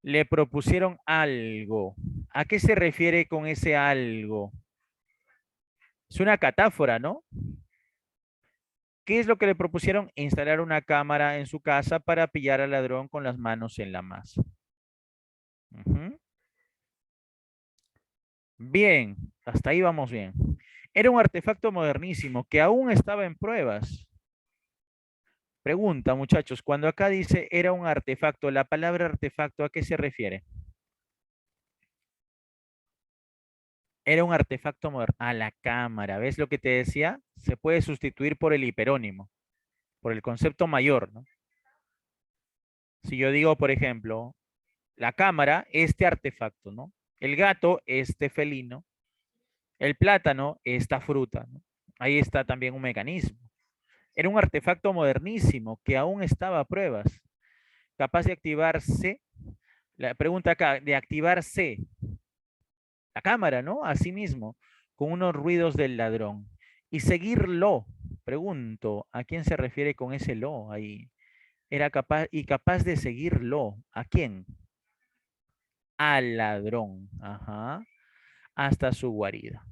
Le propusieron algo. ¿A qué se refiere con ese algo? Es una catáfora, ¿no? ¿Qué es lo que le propusieron? Instalar una cámara en su casa para pillar al ladrón con las manos en la masa. Ujú. Bien, hasta ahí vamos bien. Era un artefacto modernísimo que aún estaba en pruebas. Pregunta, muchachos, cuando acá dice era un artefacto, la palabra artefacto, ¿a qué se refiere? Era un artefacto moderno. A la cámara. ¿Ves lo que te decía? Se puede sustituir por el hiperónimo, por el concepto mayor, ¿no? Si yo digo, por ejemplo, la cámara, este artefacto, ¿no? El gato, este felino. El plátano, esta fruta, ¿no? Ahí está también un mecanismo. Era un artefacto modernísimo que aún estaba a pruebas, capaz de activarse, la pregunta acá, de activarse la cámara, ¿no? Así mismo, con unos ruidos del ladrón. Y seguirlo, pregunto, ¿a quién se refiere con ese lo ahí? Era capaz y capaz de seguirlo. ¿A quién? Al ladrón. Ajá. Hasta su guarida.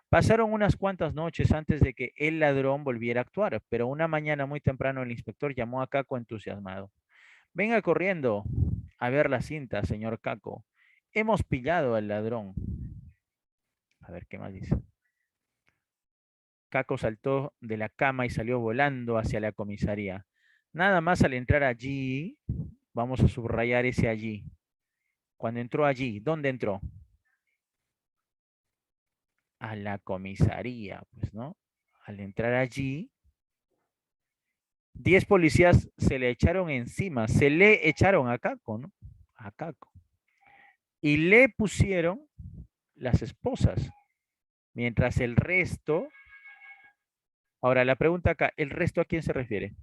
Pasaron unas cuantas noches antes de que el ladrón volviera a actuar, pero una mañana muy temprano el inspector llamó a Caco entusiasmado. Venga corriendo a ver la cinta, señor Caco. Hemos pillado al ladrón. A ver qué más dice. Caco saltó de la cama y salió volando hacia la comisaría. Nada más al entrar allí, vamos a subrayar ese allí. Cuando entró allí, ¿dónde entró? A la comisaría, pues, ¿no? Al entrar allí, 10 policías se le echaron encima, se le echaron a Caco, ¿no? A Caco. Y le pusieron las esposas, mientras el resto, ahora la pregunta acá, ¿el resto a quién se refiere?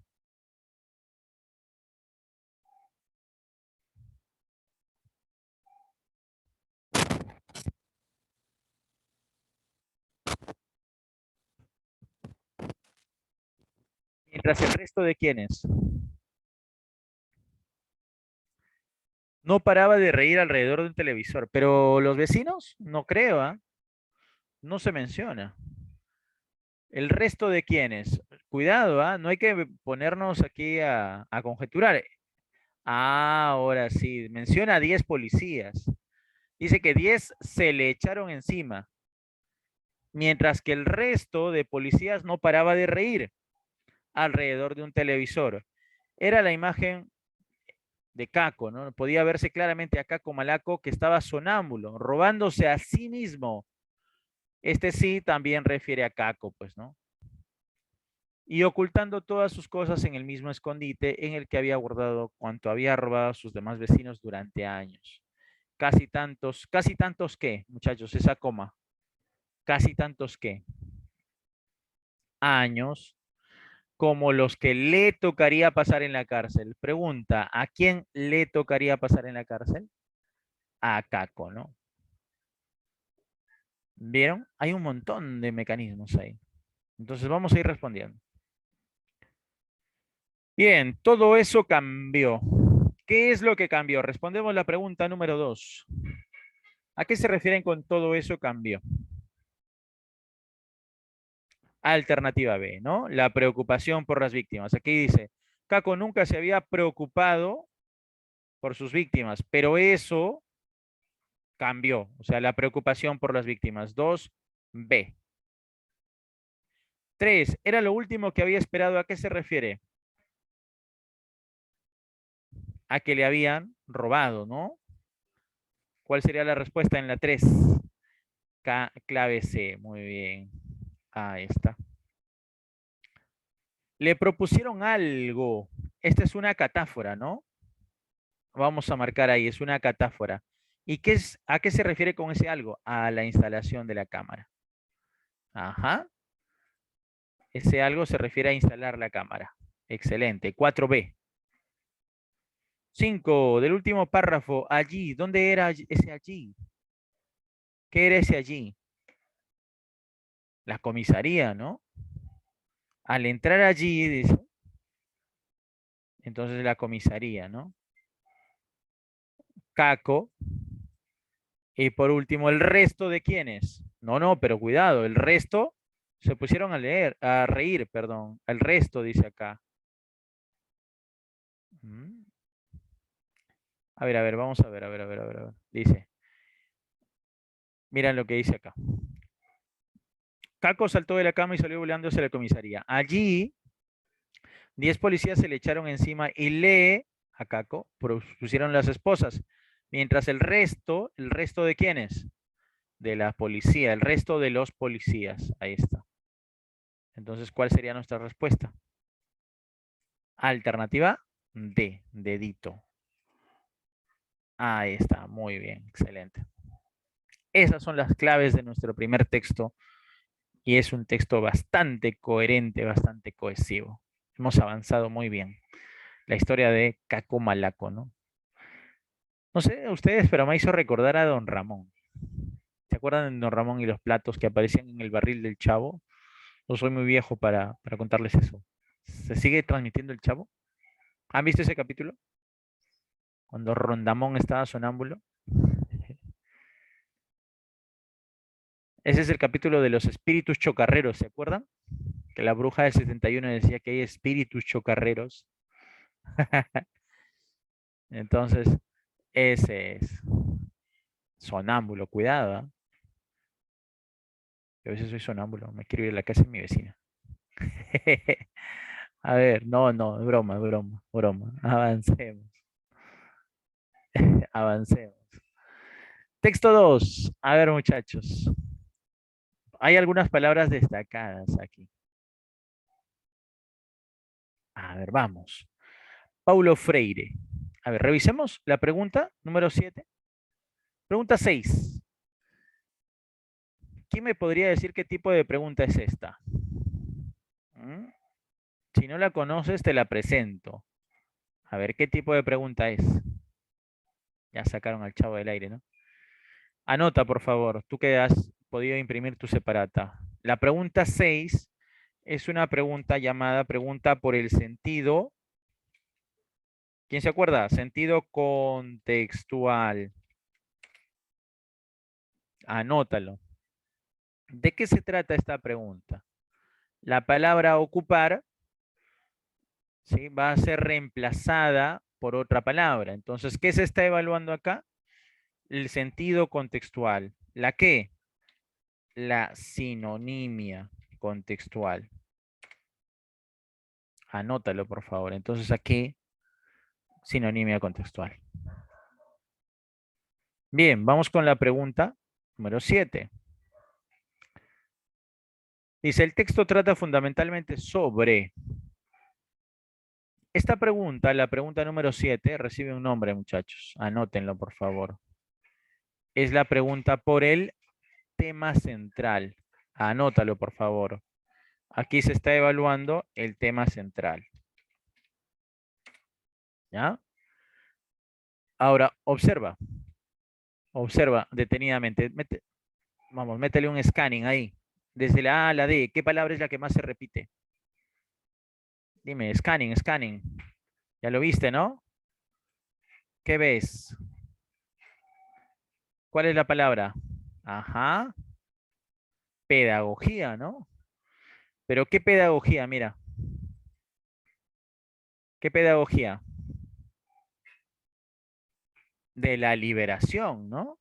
Mientras el resto de quiénes. No paraba de reír alrededor de un televisor, pero los vecinos, no creo, ¿ah? No se menciona. El resto de quiénes. Cuidado, ¿ah? No hay que ponernos aquí a conjeturar. Ah, ahora sí, menciona a 10 policías. Dice que 10 se le echaron encima, mientras que el resto de policías no paraba de reír alrededor de un televisor. Era la imagen de Caco, ¿no? Podía verse claramente a Caco Malaco que estaba sonámbulo, robándose a sí mismo. Este sí también refiere a Caco, pues, ¿no? Y ocultando todas sus cosas en el mismo escondite en el que había guardado cuanto había robado a sus demás vecinos durante años. Casi tantos que, muchachos, esa coma. casi tantos ¿qué? Años como los que le tocaría pasar en la cárcel. Pregunta, ¿a quién le tocaría pasar en la cárcel? A Caco, ¿no? ¿Vieron? Hay un montón de mecanismos ahí. Entonces vamos a ir respondiendo. Bien, todo eso cambió. ¿Qué es lo que cambió? Respondemos la pregunta número 2. ¿A qué se refieren con todo eso cambió? Alternativa B, ¿no? La preocupación por las víctimas. Aquí dice, Caco nunca se había preocupado por sus víctimas, pero eso cambió. O sea, la preocupación por las víctimas. 2B. 3. Era lo último que había esperado. ¿A qué se refiere? A que le habían robado, ¿no? ¿Cuál sería la respuesta en la 3? Clave C. Muy bien. Ahí está. Le propusieron algo. Esta es una catáfora, ¿no? Vamos a marcar ahí, es una catáfora. ¿Y a qué se refiere con ese algo? A la instalación de la cámara. Ajá. Ese algo se refiere a instalar la cámara. Excelente. 4B. 5. Del último párrafo. Allí. ¿Dónde era ese allí? ¿Qué era ese allí? La comisaría, ¿no? Al entrar allí, dice, entonces la comisaría, ¿no? Caco. Y por último, ¿el resto de quiénes? No, no, pero cuidado, el resto se pusieron a reír, perdón. El resto dice acá. Mm. A ver, vamos a ver, a ver. Dice, miren lo que dice acá. Caco saltó de la cama y salió volando hacia la comisaría. Allí, 10 policías se le echaron encima y a Caco, pusieron las esposas. Mientras ¿el resto de quiénes? De la policía, el resto de los policías. Ahí está. Entonces, ¿cuál sería nuestra respuesta? Alternativa D, dedito. Ahí está, muy bien, excelente. Esas son las claves de nuestro primer texto y es un texto bastante coherente, bastante cohesivo. Hemos avanzado muy bien. La historia de Caco Malaco, ¿no? No sé a ustedes, pero me hizo recordar a Don Ramón. ¿Se acuerdan de Don Ramón y los platos que aparecían en el barril del Chavo? No soy muy viejo para contarles eso. ¿Se sigue transmitiendo el Chavo? ¿Han visto ese capítulo? Cuando Rondamón estaba sonámbulo. Ese es el capítulo de los espíritus chocarreros, ¿se acuerdan? Que la bruja del 71 decía que hay espíritus chocarreros. Entonces, ese es sonámbulo, cuidado, ¿ah? Yo a veces soy sonámbulo, me quiero ir a la casa de mi vecina. A ver, no, no, es broma, es broma, broma. Avancemos, avancemos. Texto 2. A ver, muchachos. Hay algunas palabras destacadas aquí. A ver, vamos. Paulo Freire. A ver, revisemos la pregunta número 7. Pregunta 6. ¿Quién me podría decir qué tipo de pregunta es esta? ¿Mm? Si no la conoces, te la presento. A ver, ¿qué tipo de pregunta es? Ya sacaron al chavo del aire, ¿no? Anota, por favor, tú que has podido imprimir tu separata. La pregunta 6 es una pregunta llamada pregunta por el sentido. ¿Quién se acuerda? Sentido contextual. Anótalo. ¿De qué se trata esta pregunta? La palabra ocupar, ¿sí?, va a ser reemplazada por otra palabra. Entonces, ¿qué se está evaluando acá? El sentido contextual. ¿La qué? La sinonimia contextual. Anótalo, por favor. Entonces, aquí, sinonimia contextual. Bien, vamos con la pregunta número 7. Dice, el texto trata fundamentalmente sobre... Esta pregunta, la pregunta número 7, recibe un nombre, muchachos. Anótenlo, por favor. Es la pregunta por el tema central. Anótalo, por favor. Aquí se está evaluando el tema central. ¿Ya? Ahora, observa. Observa detenidamente. Vamos, métele un scanning ahí. Desde la A a la D, ¿qué palabra es la que más se repite? Dime, scanning, scanning. Ya lo viste, ¿no? ¿Qué ves? ¿Cuál es la palabra? Ajá. Pedagogía, ¿no? Pero ¿qué pedagogía? Mira. ¿Qué pedagogía? De la liberación, ¿no?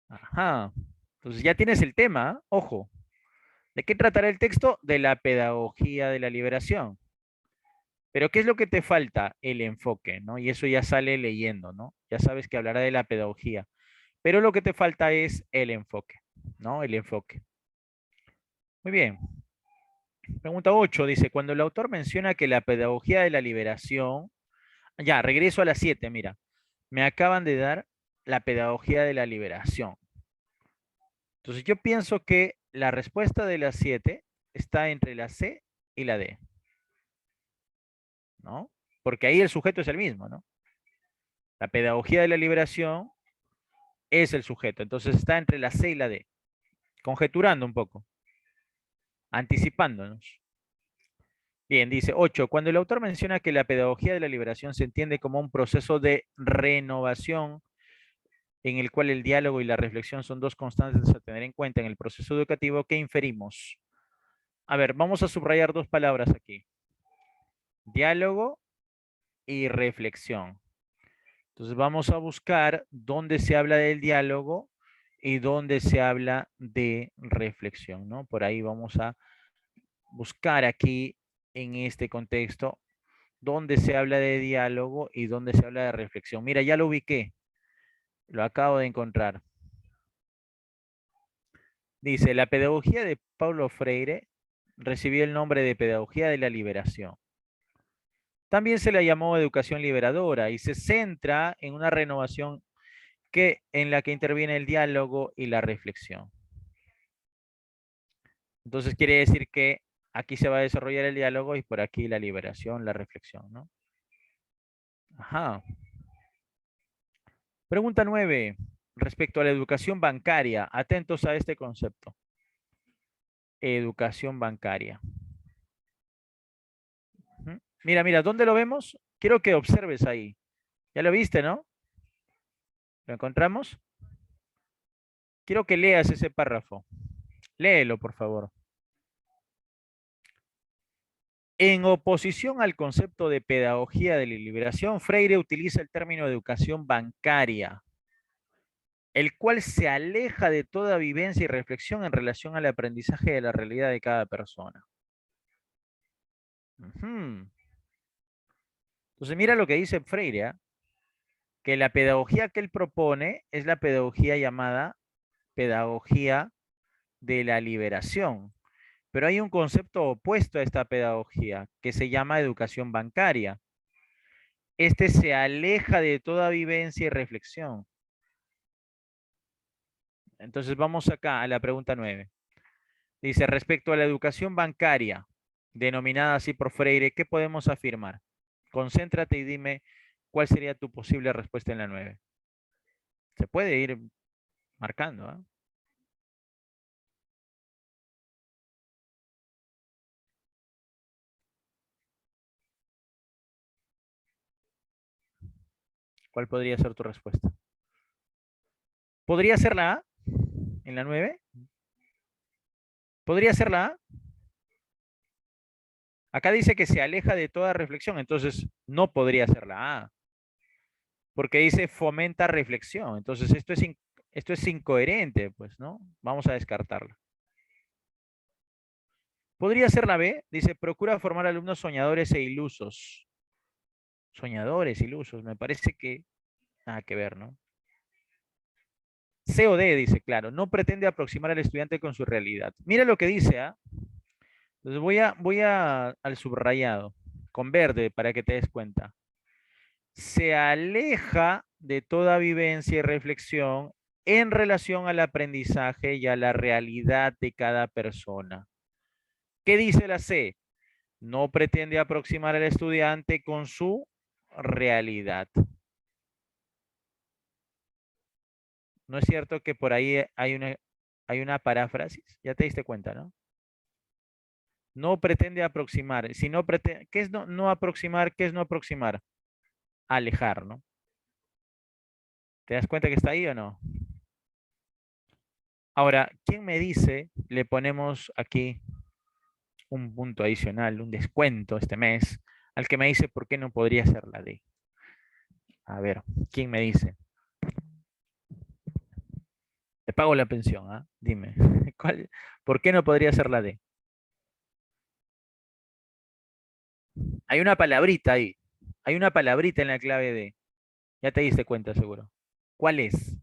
Ajá. Entonces ya tienes el tema, ¿eh? Ojo. ¿De qué tratará el texto? De la pedagogía de la liberación. Pero ¿qué es lo que te falta? El enfoque, ¿no? Y eso ya sale leyendo, ¿no? Ya sabes que hablará de la pedagogía. Pero lo que te falta es el enfoque, ¿no? El enfoque. Muy bien. Pregunta 8 dice, cuando el autor menciona que la pedagogía de la liberación, ya, regreso a las 7, mira, me acaban de dar la pedagogía de la liberación. Entonces yo pienso que la respuesta de las 7 está entre la C y la D, ¿no? Porque ahí el sujeto es el mismo, ¿no? La pedagogía de la liberación es el sujeto, entonces está entre la C y la D, conjeturando un poco, anticipándonos. Bien, dice 8. Cuando el autor menciona que la pedagogía de la liberación se entiende como un proceso de renovación en el cual el diálogo y la reflexión son dos constantes a tener en cuenta en el proceso educativo, ¿qué inferimos? A ver, vamos a subrayar dos palabras aquí. Diálogo y reflexión. Entonces vamos a buscar dónde se habla del diálogo y dónde se habla de reflexión, ¿no? Por ahí vamos a buscar aquí en este contexto dónde se habla de diálogo y dónde se habla de reflexión. Mira, ya lo ubiqué, lo acabo de encontrar. Dice, la pedagogía de Paulo Freire recibió el nombre de pedagogía de la liberación. También se la llamó educación liberadora y se centra en una renovación en la que interviene el diálogo y la reflexión. Entonces quiere decir que aquí se va a desarrollar el diálogo y por aquí la liberación, la reflexión, ¿no? Ajá. Pregunta 9. Respecto a la educación bancaria, atentos a este concepto. Educación bancaria. Mira, mira, ¿dónde lo vemos? Quiero que observes ahí. Ya lo viste, ¿no? ¿Lo encontramos? Quiero que leas ese párrafo. Léelo, por favor. En oposición al concepto de pedagogía de la liberación, Freire utiliza el término educación bancaria, el cual se aleja de toda vivencia y reflexión en relación al aprendizaje de la realidad de cada persona. Entonces, mira lo que dice Freire, ¿eh? Que la pedagogía que él propone es la pedagogía llamada pedagogía de la liberación. Pero hay un concepto opuesto a esta pedagogía que se llama educación bancaria. Este se aleja de toda vivencia y reflexión. Entonces vamos acá a la pregunta 9. Dice, respecto a la educación bancaria, denominada así por Freire, ¿qué podemos afirmar? Concéntrate y dime cuál sería tu posible respuesta en la 9. Se puede ir marcando, ¿eh? ¿Cuál podría ser tu respuesta? ¿Podría ser la A en la 9? ¿Podría ser la A? Acá dice que se aleja de toda reflexión, entonces no podría ser la A, porque dice fomenta reflexión. Entonces esto es incoherente, pues, ¿no? Vamos a descartarla. ¿Podría ser la B? Dice, procura formar alumnos soñadores e ilusos. Soñadores, ilusos, me parece que nada que ver, ¿no? C o D, dice, claro, no pretende aproximar al estudiante con su realidad. Mira lo que dice, ¿ah? Entonces al subrayado, con verde, para que te des cuenta. Se aleja de toda vivencia y reflexión en relación al aprendizaje y a la realidad de cada persona. ¿Qué dice la C? No pretende aproximar al estudiante con su realidad. ¿No es cierto que por ahí hay una paráfrasis? Ya te diste cuenta, ¿no? No pretende aproximar. Si no pretende, ¿qué es no aproximar? ¿Qué es no aproximar? Alejar, ¿no? ¿Te das cuenta que está ahí o no? Ahora, ¿quién me dice? Le ponemos aquí un punto adicional, un descuento este mes, al que me dice por qué no podría ser la D. A ver, ¿quién me dice? Te pago la pensión, ¿ah? Dime, ¿por qué no podría ser la D? Hay una palabrita ahí. Hay una palabrita en la clave D. Ya te diste cuenta, seguro. ¿Cuál es?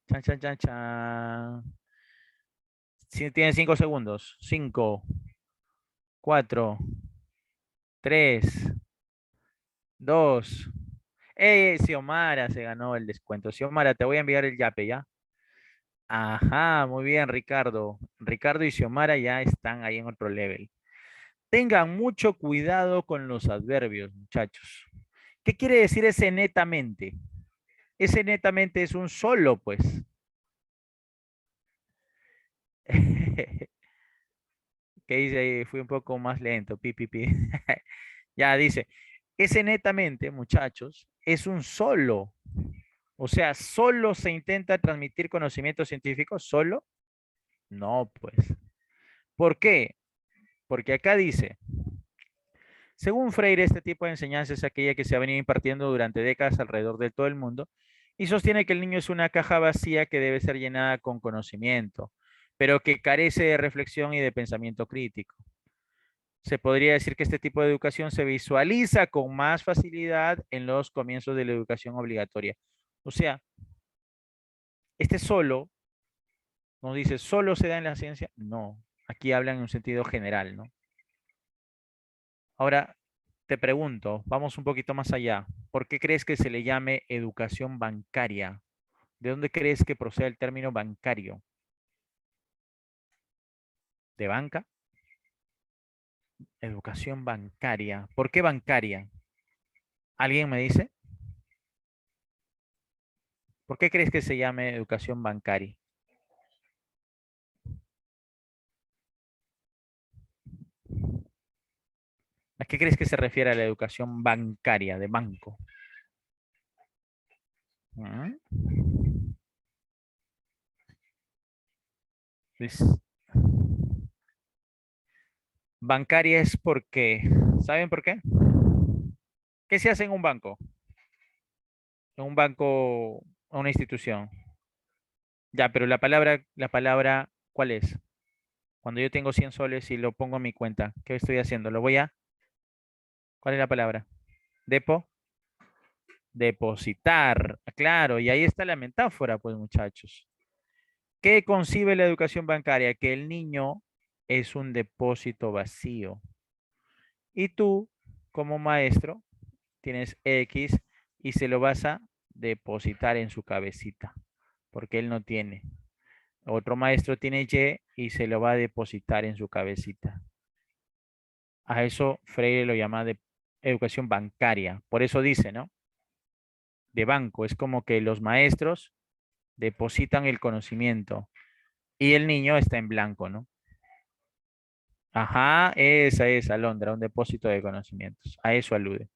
Chan, chan, chan, chan. Si tienes 5 segundos. 5, 4, 3, 2. Xiomara se ganó el descuento. Xiomara, te voy a enviar el yape, ¿ya? Ajá, muy bien, Ricardo. Ricardo y Xiomara ya están ahí en otro level. Tengan mucho cuidado con los adverbios, muchachos. ¿Qué quiere decir ese netamente? Ese netamente es un solo, pues. ¿Qué dice ahí? Fui un poco más lento, pi, pi, pi. Ya dice, ese netamente, muchachos, es un solo. O sea, ¿solo se intenta transmitir conocimiento científico? ¿Solo? No, pues. ¿Por qué? Porque acá dice, según Freire, este tipo de enseñanza es aquella que se ha venido impartiendo durante décadas alrededor de todo el mundo y sostiene que el niño es una caja vacía que debe ser llenada con conocimiento, pero que carece de reflexión y de pensamiento crítico. Se podría decir que este tipo de educación se visualiza con más facilidad en los comienzos de la educación obligatoria. O sea, este solo, nos dice, ¿solo se da en la ciencia? No, aquí hablan en un sentido general, ¿no? Ahora, te pregunto, vamos un poquito más allá. ¿Por qué crees que se le llame educación bancaria? ¿De dónde crees que procede el término bancario? ¿De banca? Educación bancaria. ¿Por qué bancaria? ¿Alguien me dice? ¿Por qué crees que se llame educación bancaria? ¿A qué crees que se refiere a la educación bancaria, de banco? ¿Mm? Es- Bancaria es porque, ¿saben por qué? ¿Qué se hace en un banco? En un banco, una institución. Ya, pero ¿cuál es? Cuando yo tengo 100 soles y lo pongo a mi cuenta, ¿qué estoy haciendo? ¿Cuál es la palabra? Depo, depositar. Claro, y ahí está la metáfora, pues muchachos. ¿Qué concibe la educación bancaria? Que el niño es un depósito vacío. Y tú, como maestro, tienes X y se lo vas a depositar en su cabecita, porque él no tiene. Otro maestro tiene Y y se lo va a depositar en su cabecita. A eso Freire lo llama de educación bancaria. Por eso dice, ¿no? De banco. Es como que los maestros depositan el conocimiento y el niño está en blanco, ¿no? Ajá, esa es Alondra, un depósito de conocimientos. A eso alude.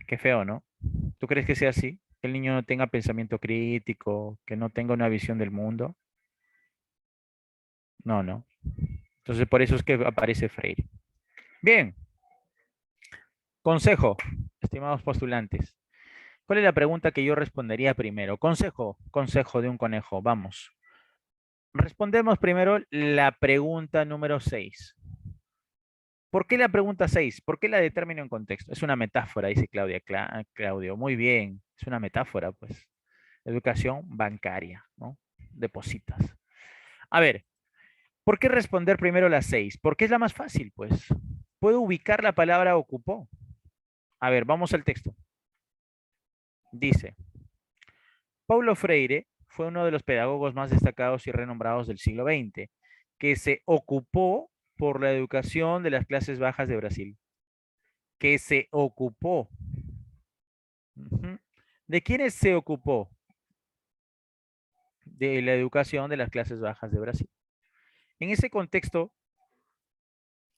Qué feo, ¿no? ¿Tú crees que sea así? Que el niño no tenga pensamiento crítico, que no tenga una visión del mundo. No, no. Entonces, por eso es que aparece Freire. Bien, consejo, estimados postulantes. ¿Cuál es la pregunta que yo respondería primero? Consejo de un conejo. Vamos. Respondemos primero la pregunta número 6. ¿Por qué la pregunta 6? ¿Por qué la determino en contexto? Es una metáfora, dice Claudia. Claudio, muy bien. Es una metáfora, pues. Educación bancaria, ¿no? Depositas. A ver, ¿por qué responder primero la 6? Porque es la más fácil, pues. Puedo ubicar la palabra ocupó. A ver, vamos al texto. Dice, Paulo Freire fue uno de los pedagogos más destacados y renombrados del siglo XX, que se ocupó por la educación de las clases bajas de Brasil. Que se ocupó. Ujú. ¿De quiénes se ocupó? De la educación de las clases bajas de Brasil. En ese contexto,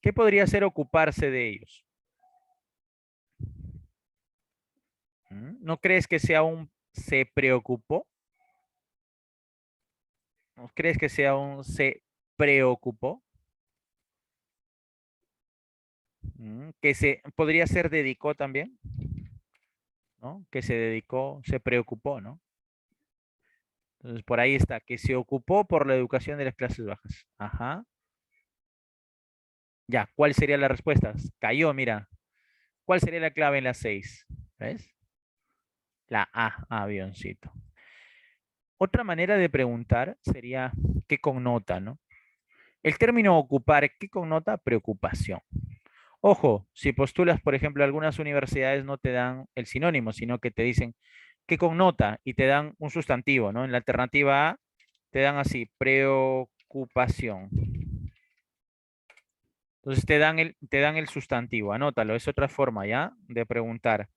¿qué podría ser ocuparse de ellos? ¿No crees que sea un se preocupó? ¿No crees que sea un se preocupó? Que se podría ser dedicó también, ¿no? Que se dedicó, se preocupó, ¿no? Entonces por ahí está, que se ocupó por la educación de las clases bajas. Ajá. Ya, ¿cuál sería la respuesta? Cayó, mira. ¿Cuál sería la clave en la 6? ¿Ves? La A, avioncito. Otra manera de preguntar sería, ¿qué connota, no? El término ocupar, ¿qué connota? Preocupación. Ojo, si postulas, por ejemplo, algunas universidades no te dan el sinónimo, sino que te dicen qué connota y te dan un sustantivo, ¿no? En la alternativa A te dan así, preocupación. Entonces te dan el sustantivo, anótalo, es otra forma, ¿ya? De preguntar.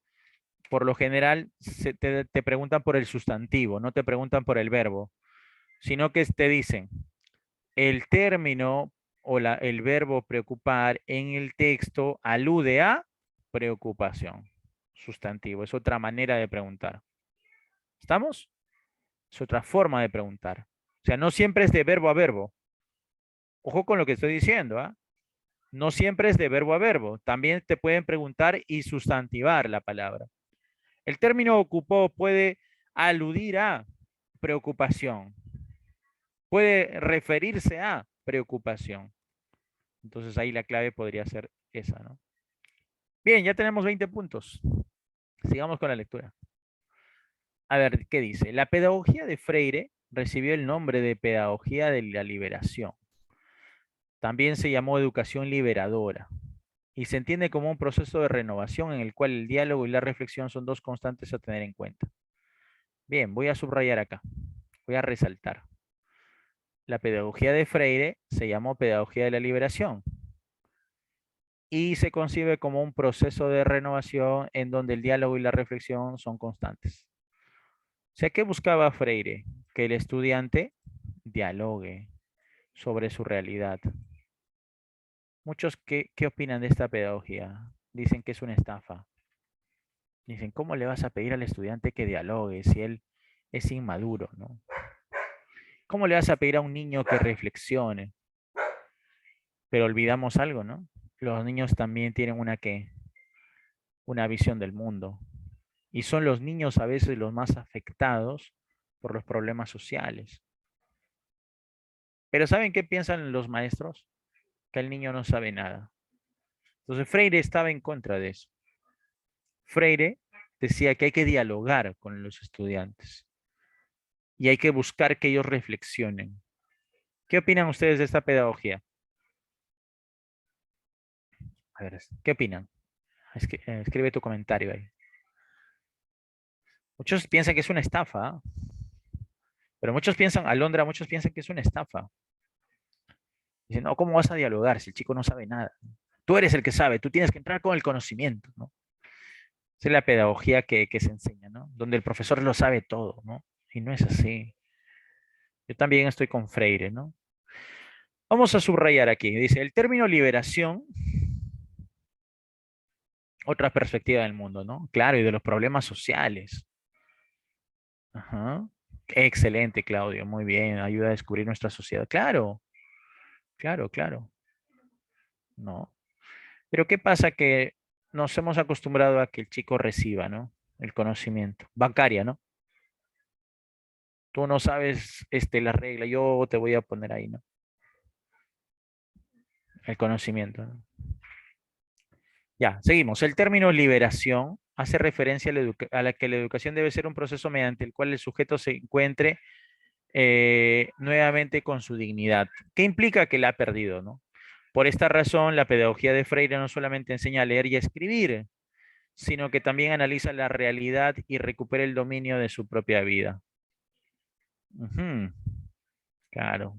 Por lo general te preguntan por el sustantivo, no te preguntan por el verbo, sino que te dicen el término o el verbo preocupar en el texto alude a preocupación. Sustantivo, es otra manera de preguntar. ¿Estamos? Es otra forma de preguntar. O sea, no siempre es de verbo a verbo. Ojo con lo que estoy diciendo, ¿ah? No siempre es de verbo a verbo. También te pueden preguntar y sustantivar la palabra. El término ocupó puede aludir a preocupación. Puede referirse a preocupación. Entonces ahí la clave podría ser esa, ¿no? Bien, ya tenemos 20 puntos. Sigamos con la lectura. A ver, ¿qué dice? La pedagogía de Freire recibió el nombre de pedagogía de la liberación. También se llamó educación liberadora y se entiende como un proceso de renovación en el cual el diálogo y la reflexión son dos constantes a tener en cuenta. Bien, voy a subrayar acá, voy a resaltar. La pedagogía de Freire se llamó pedagogía de la liberación y se concibe como un proceso de renovación en donde el diálogo y la reflexión son constantes. O sea, ¿qué buscaba Freire? Que el estudiante dialogue sobre su realidad. Muchos, ¿qué opinan de esta pedagogía? Dicen que es una estafa. Dicen, ¿cómo le vas a pedir al estudiante que dialogue si él es inmaduro, ¿no? ¿Cómo le vas a pedir a un niño que reflexione? Pero olvidamos algo, ¿no? Los niños también tienen una visión del mundo. Y son los niños a veces los más afectados por los problemas sociales. Pero ¿saben qué piensan los maestros? Que el niño no sabe nada. Entonces Freire estaba en contra de eso. Freire decía que hay que dialogar con los estudiantes y hay que buscar que ellos reflexionen. ¿Qué opinan ustedes de esta pedagogía? A ver, ¿qué opinan? Escribe tu comentario ahí. Muchos piensan que es una estafa, ¿ah? Pero muchos piensan, Alondra, muchos piensan que es una estafa. Dicen, no, ¿cómo vas a dialogar si el chico no sabe nada? Tú eres el que sabe, tú tienes que entrar con el conocimiento, ¿no? Esa es la pedagogía que se enseña, ¿no? Donde el profesor lo sabe todo, ¿no? Y no es así. Yo también estoy con Freire, ¿no? Vamos a subrayar aquí. Dice, el término liberación, otra perspectiva del mundo, ¿no? Claro, y de los problemas sociales. Ajá. Excelente, Claudio. Muy bien. Ayuda a descubrir nuestra sociedad. Claro, claro, claro. No. Pero ¿qué pasa? Que nos hemos acostumbrado a que el chico reciba, ¿no? El conocimiento. Bancaria, ¿no? Tú no sabes la regla, yo te voy a poner ahí, ¿no? El conocimiento, ¿no? Ya, seguimos. El término liberación hace referencia a la que la educación debe ser un proceso mediante el cual el sujeto se encuentre nuevamente con su dignidad. ¿Qué implica que la ha perdido, no? Por esta razón, la pedagogía de Freire no solamente enseña a leer y a escribir, sino que también analiza la realidad y recupera el dominio de su propia vida. Ujú, claro.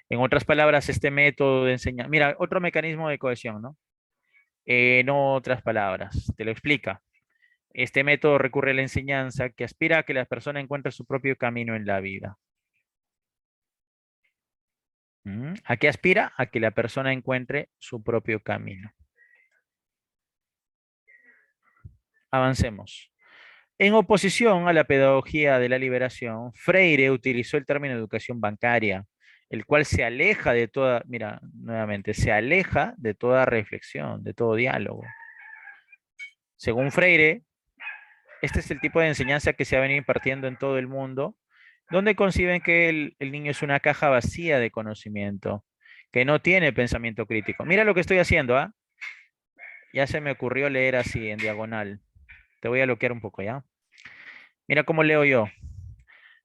En otras palabras, este método de enseñanza, mira, otro mecanismo de cohesión, ¿no? En otras palabras, te lo explica. Este método recurre a la enseñanza que aspira a que la persona encuentre su propio camino en la vida. ¿A qué aspira? A que la persona encuentre su propio camino. Avancemos. En oposición a la pedagogía de la liberación, Freire utilizó el término educación bancaria, el cual se aleja de toda, mira, nuevamente, se aleja de toda reflexión, de todo diálogo. Según Freire, este es el tipo de enseñanza que se ha venido impartiendo en todo el mundo, donde conciben que el niño es una caja vacía de conocimiento, que no tiene pensamiento crítico. Mira lo que estoy haciendo, ¿ah? Ya se me ocurrió leer así en diagonal. Te voy a bloquear un poco, ¿ya? Mira cómo leo yo.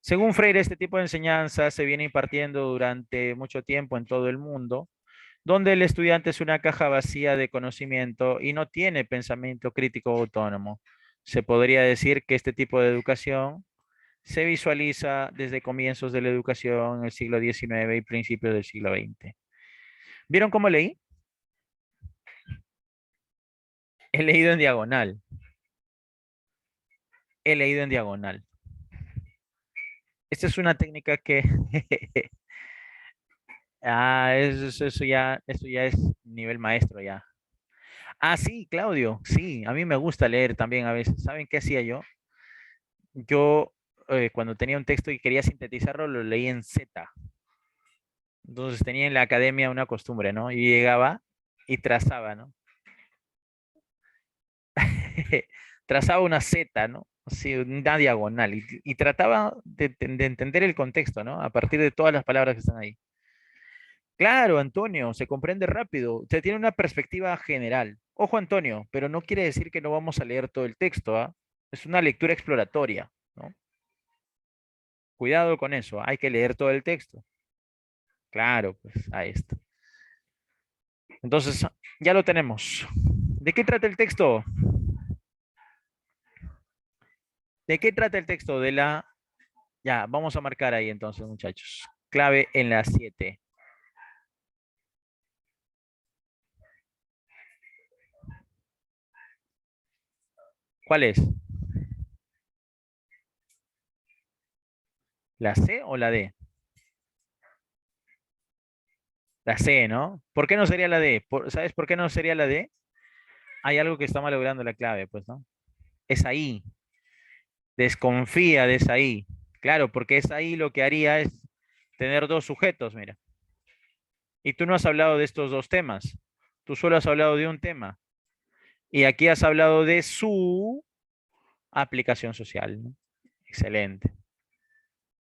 Según Freire, este tipo de enseñanza se viene impartiendo durante mucho tiempo en todo el mundo, donde el estudiante es una caja vacía de conocimiento y no tiene pensamiento crítico autónomo. Se podría decir que este tipo de educación se visualiza desde comienzos de la educación en el siglo XIX y principios del siglo XX. ¿Vieron cómo leí? He leído en diagonal. He leído en diagonal. Esta es una técnica que eso ya es nivel maestro ya. Ah, sí, Claudio, sí, a mí me gusta leer también a veces. ¿Saben qué hacía yo? Yo, cuando tenía un texto y quería sintetizarlo, lo leí en Z. Entonces tenía en la academia una costumbre, ¿no? Y llegaba y trazaba, ¿no? Trazaba una Z, ¿no? Así, una diagonal. Y trataba de entender el contexto, ¿no? A partir de todas las palabras que están ahí. Claro, Antonio, se comprende rápido. Se tiene una perspectiva general. Ojo, Antonio, pero no quiere decir que no vamos a leer todo el texto, ¿ah? Es una lectura exploratoria, ¿no? Cuidado con eso, hay que leer todo el texto. Claro, pues ahí está. Entonces, ya lo tenemos. ¿De qué trata el texto? ¿De qué trata el texto? De la... Ya, vamos a marcar ahí entonces, muchachos. Clave en la 7. ¿Cuál es? ¿La C o la D? La C, ¿no? ¿Por qué no sería la D? ¿Sabes por qué no sería la D? Hay algo que está malogrando la clave, pues, ¿no? Es ahí. Desconfía de esa ahí. Claro, porque es ahí lo que haría es tener dos sujetos, mira. Y tú no has hablado de estos dos temas. Tú solo has hablado de un tema. Y aquí has hablado de su aplicación social, ¿no? Excelente.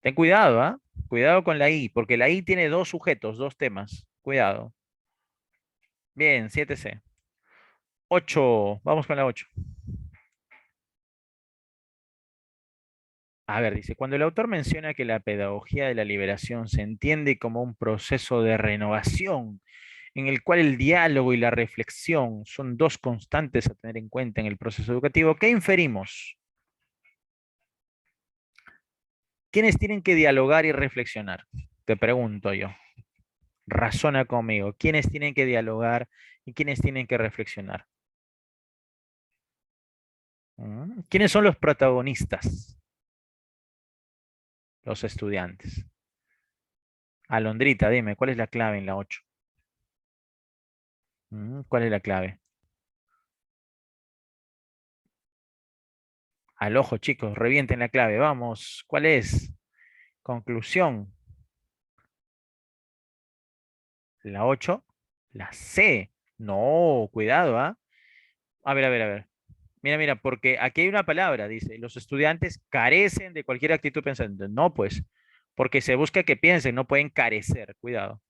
Ten cuidado, ¿ah? Cuidado con la I, porque la I tiene dos sujetos, dos temas. Cuidado. Bien, 7C. 8. Vamos con la 8. A ver, dice, cuando el autor menciona que la pedagogía de la liberación se entiende como un proceso de renovación en el cual el diálogo y la reflexión son dos constantes a tener en cuenta en el proceso educativo, ¿qué inferimos? ¿Quiénes tienen que dialogar y reflexionar? Te pregunto yo. Razona conmigo. ¿Quiénes tienen que dialogar y quiénes tienen que reflexionar? ¿Quiénes son los protagonistas? Los estudiantes. Alondrita, dime, ¿cuál es la clave en la 8? ¿Cuál es la clave? Al ojo, chicos, revienten la clave. Vamos, ¿cuál es? Conclusión. La 8. La C. No, cuidado, ¿ah? A ver, a ver, a ver. Mira, mira, porque aquí hay una palabra, dice, los estudiantes carecen de cualquier actitud pensante. No, pues, porque se busca que piensen, no pueden carecer. Cuidado.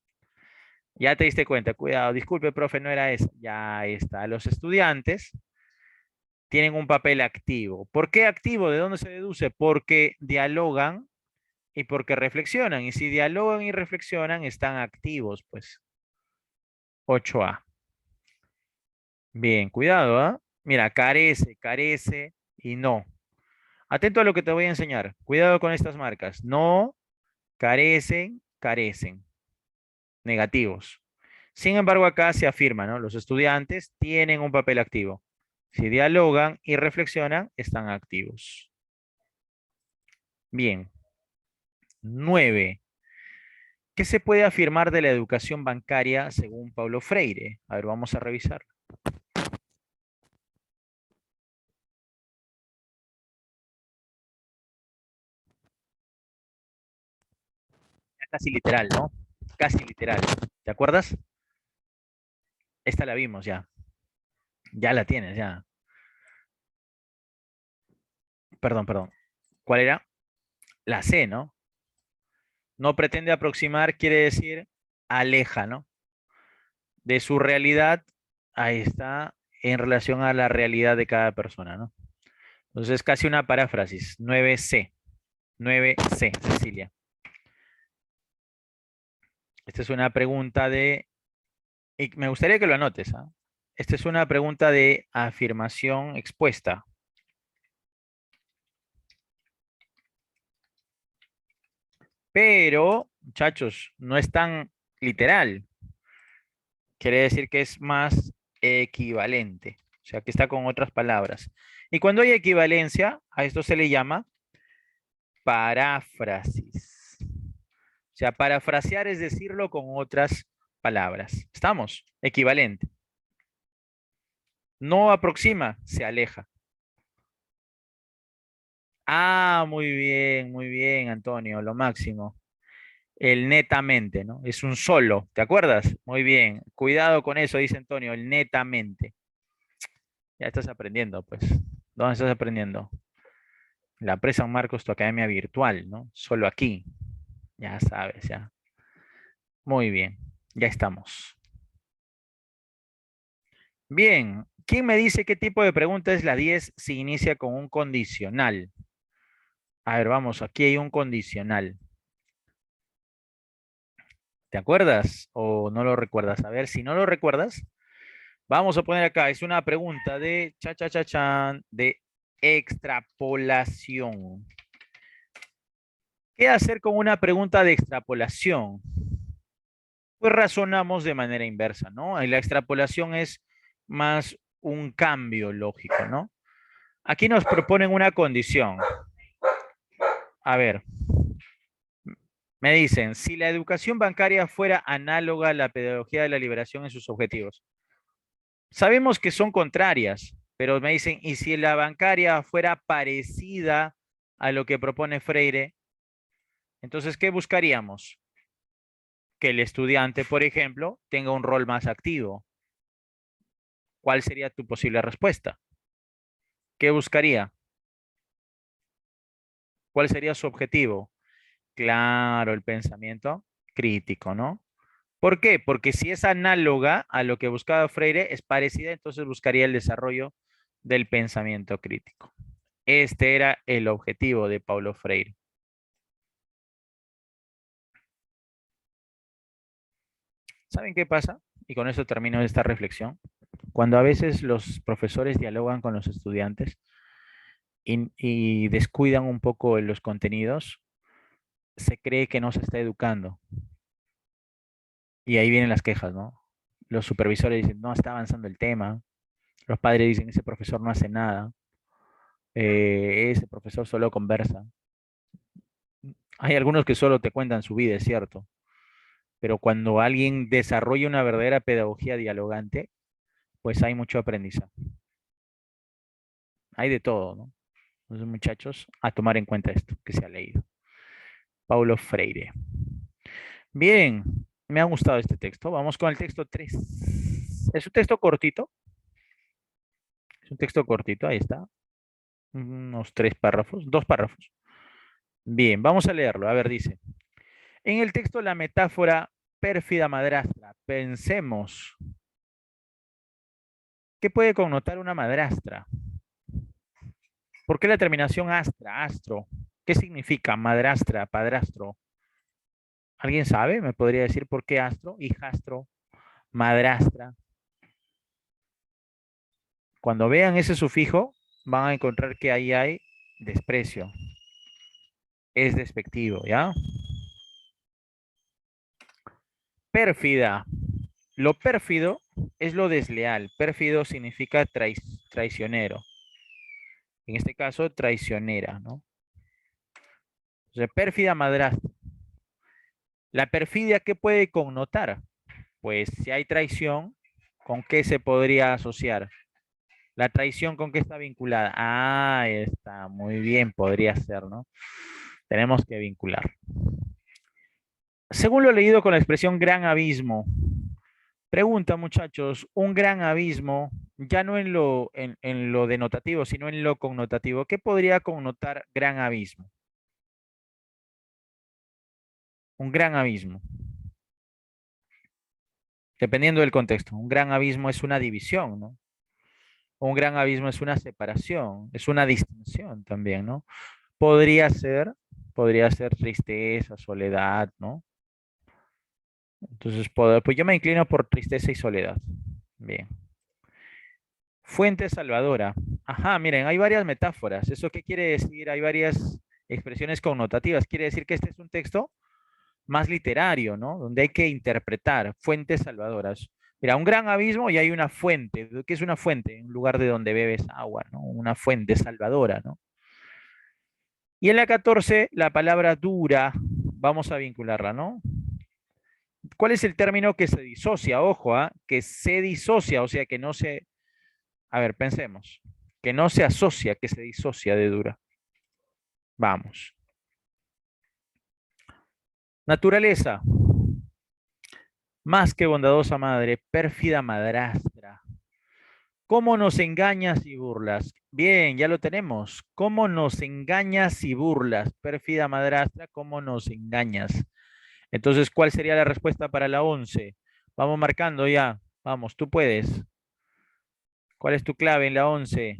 Ya te diste cuenta, cuidado. Disculpe, profe, no era eso. Ya está. Los estudiantes tienen un papel activo. ¿Por qué activo? ¿De dónde se deduce? Porque dialogan y porque reflexionan. Y si dialogan y reflexionan, están activos, pues. 8A. Bien, cuidado, ¿ah? Mira, carece, carece y no. Atento a lo que te voy a enseñar. Cuidado con estas marcas. No, carecen, carecen. Negativos. Sin embargo, acá se afirma, ¿no? Los estudiantes tienen un papel activo. Si dialogan y reflexionan, están activos. Bien. 9. ¿Qué se puede afirmar de la educación bancaria según Paulo Freire? A ver, vamos a revisar. Casi literal, ¿no? Casi literal. ¿Te acuerdas? Esta la vimos ya. Ya la tienes, ya. Perdón, perdón. ¿Cuál era? La C, ¿no? No pretende aproximar, quiere decir aleja, ¿no? De su realidad, ahí está, en relación a la realidad de cada persona, ¿no? Entonces es casi una paráfrasis. 9C. 9C, Cecilia. Esta es una pregunta de... Y me gustaría que lo anotes, ¿ah? Esta es una pregunta de afirmación expuesta. Pero, muchachos, no es tan literal. Quiere decir que es más equivalente. O sea, que está con otras palabras. Y cuando hay equivalencia, a esto se le llama paráfrasis. O sea, parafrasear es decirlo con otras palabras. ¿Estamos? Equivalente. No aproxima, se aleja. Ah, muy bien, Antonio, lo máximo. El netamente, ¿no? Es un solo, ¿te acuerdas? Muy bien. Cuidado con eso, dice Antonio, el netamente. Ya estás aprendiendo, pues. ¿Dónde estás aprendiendo? La Presa San Marcos, tu academia virtual, ¿no? Solo aquí. Ya sabes, ya. Muy bien, ya estamos. Bien, ¿quién me dice qué tipo de pregunta es la 10 si inicia con un condicional? A ver, vamos, aquí hay un condicional. ¿Te acuerdas o no lo recuerdas? A ver, si no lo recuerdas, vamos a poner acá, es una pregunta de cha, de extrapolación. ¿Qué hacer con una pregunta de extrapolación? Pues razonamos de manera inversa, ¿no? Y la extrapolación es más un cambio lógico, ¿no? Aquí nos proponen una condición. A ver, me dicen, si la educación bancaria fuera análoga a la pedagogía de la liberación en sus objetivos. Sabemos que son contrarias, pero me dicen, ¿y si la bancaria fuera parecida a lo que propone Freire? Entonces, ¿qué buscaríamos? Que el estudiante, por ejemplo, tenga un rol más activo. ¿Cuál sería tu posible respuesta? ¿Qué buscaría? ¿Cuál sería su objetivo? Claro, el pensamiento crítico, ¿no? ¿Por qué? Porque si es análoga a lo que buscaba Freire, es parecida, entonces buscaría el desarrollo del pensamiento crítico. Este era el objetivo de Paulo Freire. ¿Saben qué pasa? Y con eso termino esta reflexión. Cuando a veces los profesores dialogan con los estudiantes y descuidan un poco los contenidos, se cree que no se está educando. Y ahí vienen las quejas, ¿no? Los supervisores dicen, no está avanzando el tema. Los padres dicen, ese profesor no hace nada. Ese profesor solo conversa. Hay algunos que solo te cuentan su vida, es cierto. Pero cuando alguien desarrolla una verdadera pedagogía dialogante, pues hay mucho aprendizaje. Hay de todo, ¿no? Entonces, muchachos, a tomar en cuenta esto que se ha leído. Paulo Freire. Bien, me ha gustado este texto. Vamos con el texto 3. Es un texto cortito. Es un texto cortito, ahí está. Unos 3 párrafos, 2 párrafos. Bien, vamos a leerlo. A ver, dice. En el texto la metáfora pérfida madrastra. Pensemos. ¿Qué puede connotar una madrastra? ¿Por qué la terminación astra, astro? ¿Qué significa madrastra, padrastro? ¿Alguien sabe? ¿Me podría decir por qué astro, hijastro, madrastra? Cuando vean ese sufijo, van a encontrar que ahí hay desprecio, es despectivo, ¿ya? Pérfida. Lo pérfido es lo desleal. Pérfido significa traicionero. En este caso, traicionera, ¿no? O sea, pérfida madrastra. La perfidia, ¿qué puede connotar? Pues si hay traición, ¿con qué se podría asociar? La traición, ¿con qué está vinculada? Ah, ahí está, muy bien, podría ser, ¿no? Tenemos que vincular. Según lo leído con la expresión gran abismo, pregunta, muchachos, un gran abismo, ya no en lo denotativo, sino en lo connotativo. ¿Qué podría connotar gran abismo? Un gran abismo, dependiendo del contexto. Un gran abismo es una división, ¿no? Un gran abismo es una separación, es una distinción también, ¿no? Podría ser, podría ser tristeza, soledad, ¿no? Entonces, pues yo me inclino por tristeza y soledad. Bien. Fuente salvadora. Ajá, miren, hay varias metáforas. ¿Eso qué quiere decir? Hay varias expresiones connotativas. Quiere decir que este es un texto más literario, ¿no? Donde hay que interpretar fuentes salvadoras. Mira, un gran abismo y hay una fuente. ¿Qué es una fuente? Un lugar de donde bebes agua, ¿no? Una fuente salvadora, ¿no? Y en la 14, la palabra dura, vamos a vincularla, ¿no? ¿Cuál es el término que se disocia? Ojo, ¿ah? Que se disocia, o sea, que no se... A ver, pensemos. Que no se asocia, que se disocia de dura. Vamos. Naturaleza. Más que bondadosa madre, pérfida madrastra. ¿Cómo nos engañas y burlas? Bien, ya lo tenemos. ¿Cómo nos engañas y burlas? Pérfida madrastra, ¿cómo nos engañas? Entonces, ¿cuál sería la respuesta para la 11? Vamos marcando ya. Vamos, tú puedes. ¿Cuál es tu clave en la 11?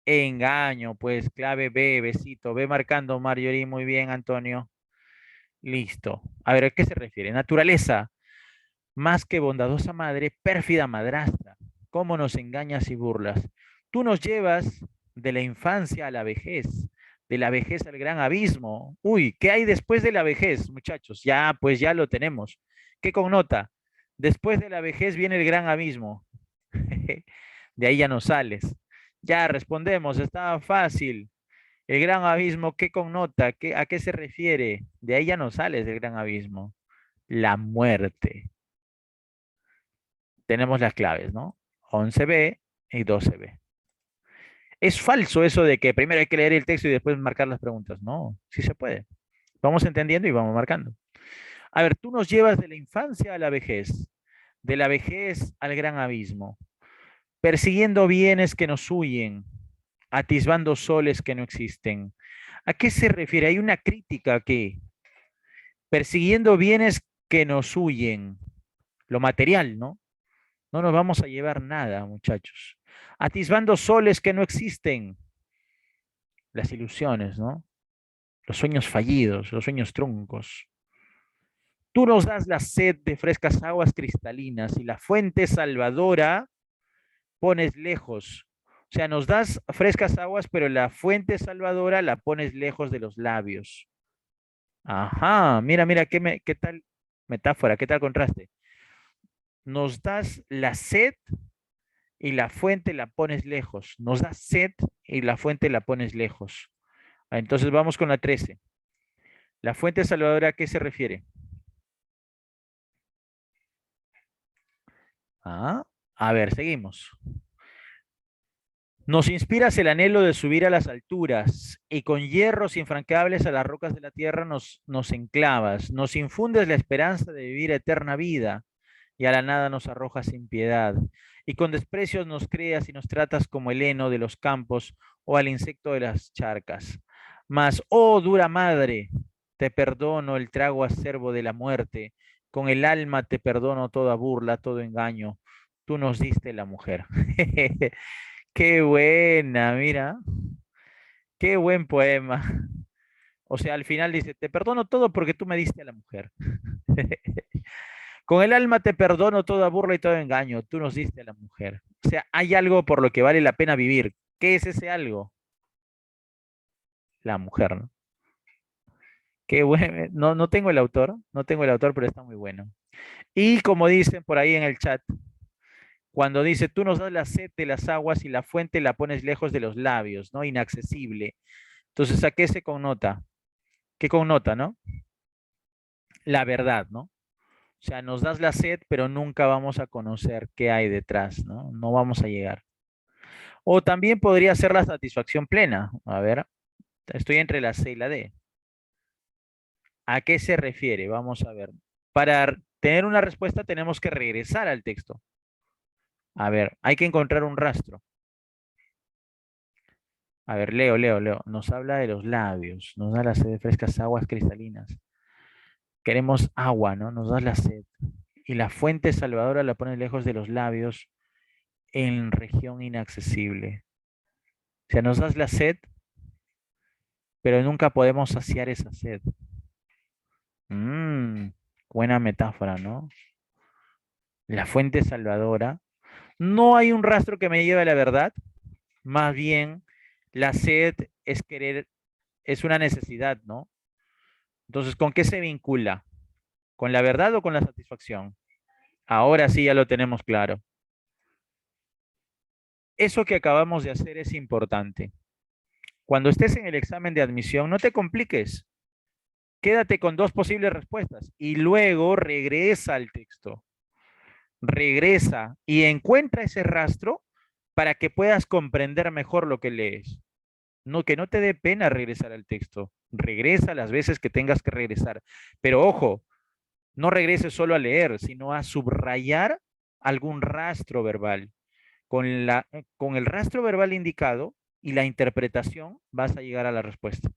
Engaño, pues clave B, besito. Ve marcando, Marjorie. Muy bien, Antonio. Listo. A ver, ¿a qué se refiere? Naturaleza. Más que bondadosa madre, pérfida madrastra. ¿Cómo nos engañas y burlas? Tú nos llevas de la infancia a la vejez, de la vejez al gran abismo. Uy, ¿qué hay después de la vejez, muchachos? Ya, pues ya lo tenemos. ¿Qué connota? Después de la vejez viene el gran abismo. De ahí ya no sales. Ya respondemos, estaba fácil. El gran abismo, ¿qué connota? ¿A qué se refiere? De ahí ya no sales del gran abismo. La muerte. Tenemos las claves, ¿no? 11b y 12b. Es falso eso de que primero hay que leer el texto y después marcar las preguntas. No, sí se puede. Vamos entendiendo y vamos marcando. A ver, tú nos llevas de la infancia a de la vejez al gran abismo, persiguiendo bienes que nos huyen, atisbando soles que no existen. ¿A qué se refiere? Hay una crítica aquí. Persiguiendo bienes que nos huyen, lo material, ¿no? No nos vamos a llevar nada, muchachos. Atisbando soles que no existen, las ilusiones, ¿no? Los sueños fallidos, los sueños truncos. Tú nos das la sed de frescas aguas cristalinas y la fuente salvadora pones lejos. O sea, nos das frescas aguas, pero la fuente salvadora la pones lejos de los labios. Ajá, mira, mira, qué tal metáfora, qué tal contraste. Nos das la sed y la fuente la pones lejos. Nos das sed y la fuente la pones lejos. Entonces vamos con la 13. La fuente salvadora, ¿a qué se refiere? Ah, a ver, seguimos. Nos inspiras el anhelo de subir a las alturas y con hierros infranqueables a las rocas de la tierra nos enclavas. Nos infundes la esperanza de vivir eterna vida y a la nada nos arrojas sin piedad. Y con desprecios nos creas y nos tratas como el heno de los campos o al insecto de las charcas. Mas, oh dura madre, te perdono el trago acerbo de la muerte. Con el alma te perdono toda burla, todo engaño. Tú nos diste la mujer. Qué buena, mira. Qué buen poema. O sea, al final dice, te perdono todo porque tú me diste a la mujer. Con el alma te perdono toda burla y todo engaño. Tú nos diste a la mujer. O sea, hay algo por lo que vale la pena vivir. ¿Qué es ese algo? La mujer, ¿no? Qué bueno. No, no tengo el autor, no tengo el autor, pero está muy bueno. Y como dicen por ahí en el chat, cuando dice, tú nos das la sed de las aguas y la fuente la pones lejos de los labios, ¿no? Inaccesible. Entonces, ¿a qué se connota? ¿Qué connota, no? La verdad, ¿no? O sea, nos das la sed, pero nunca vamos a conocer qué hay detrás, ¿no? No vamos a llegar. O también podría ser la satisfacción plena. A ver, estoy entre la C y la D. ¿A qué se refiere? Vamos a ver. Para tener una respuesta tenemos que regresar al texto. A ver, hay que encontrar un rastro. A ver, leo. Nos habla de los labios, nos da la sed de frescas aguas cristalinas. Queremos agua, ¿no? Nos da la sed. Y la fuente salvadora la pone lejos de los labios en región inaccesible. O sea, nos das la sed, pero nunca podemos saciar esa sed. Mm, buena metáfora, ¿no? La fuente salvadora. No hay un rastro que me lleve a la verdad, más bien la sed es querer, es una necesidad, ¿no? Entonces, ¿con qué se vincula? ¿Con la verdad o con la satisfacción? Ahora sí ya lo tenemos claro. Eso que acabamos de hacer es importante. Cuando estés en el examen de admisión, no te compliques. Quédate con dos posibles respuestas y luego regresa al texto. Regresa y encuentra ese rastro para que puedas comprender mejor lo que lees. No, que no te dé pena regresar al texto. Regresa las veces que tengas que regresar. Pero ojo, no regreses solo a leer, sino a subrayar algún rastro verbal. Con el rastro verbal indicado y la interpretación vas a llegar a la respuesta.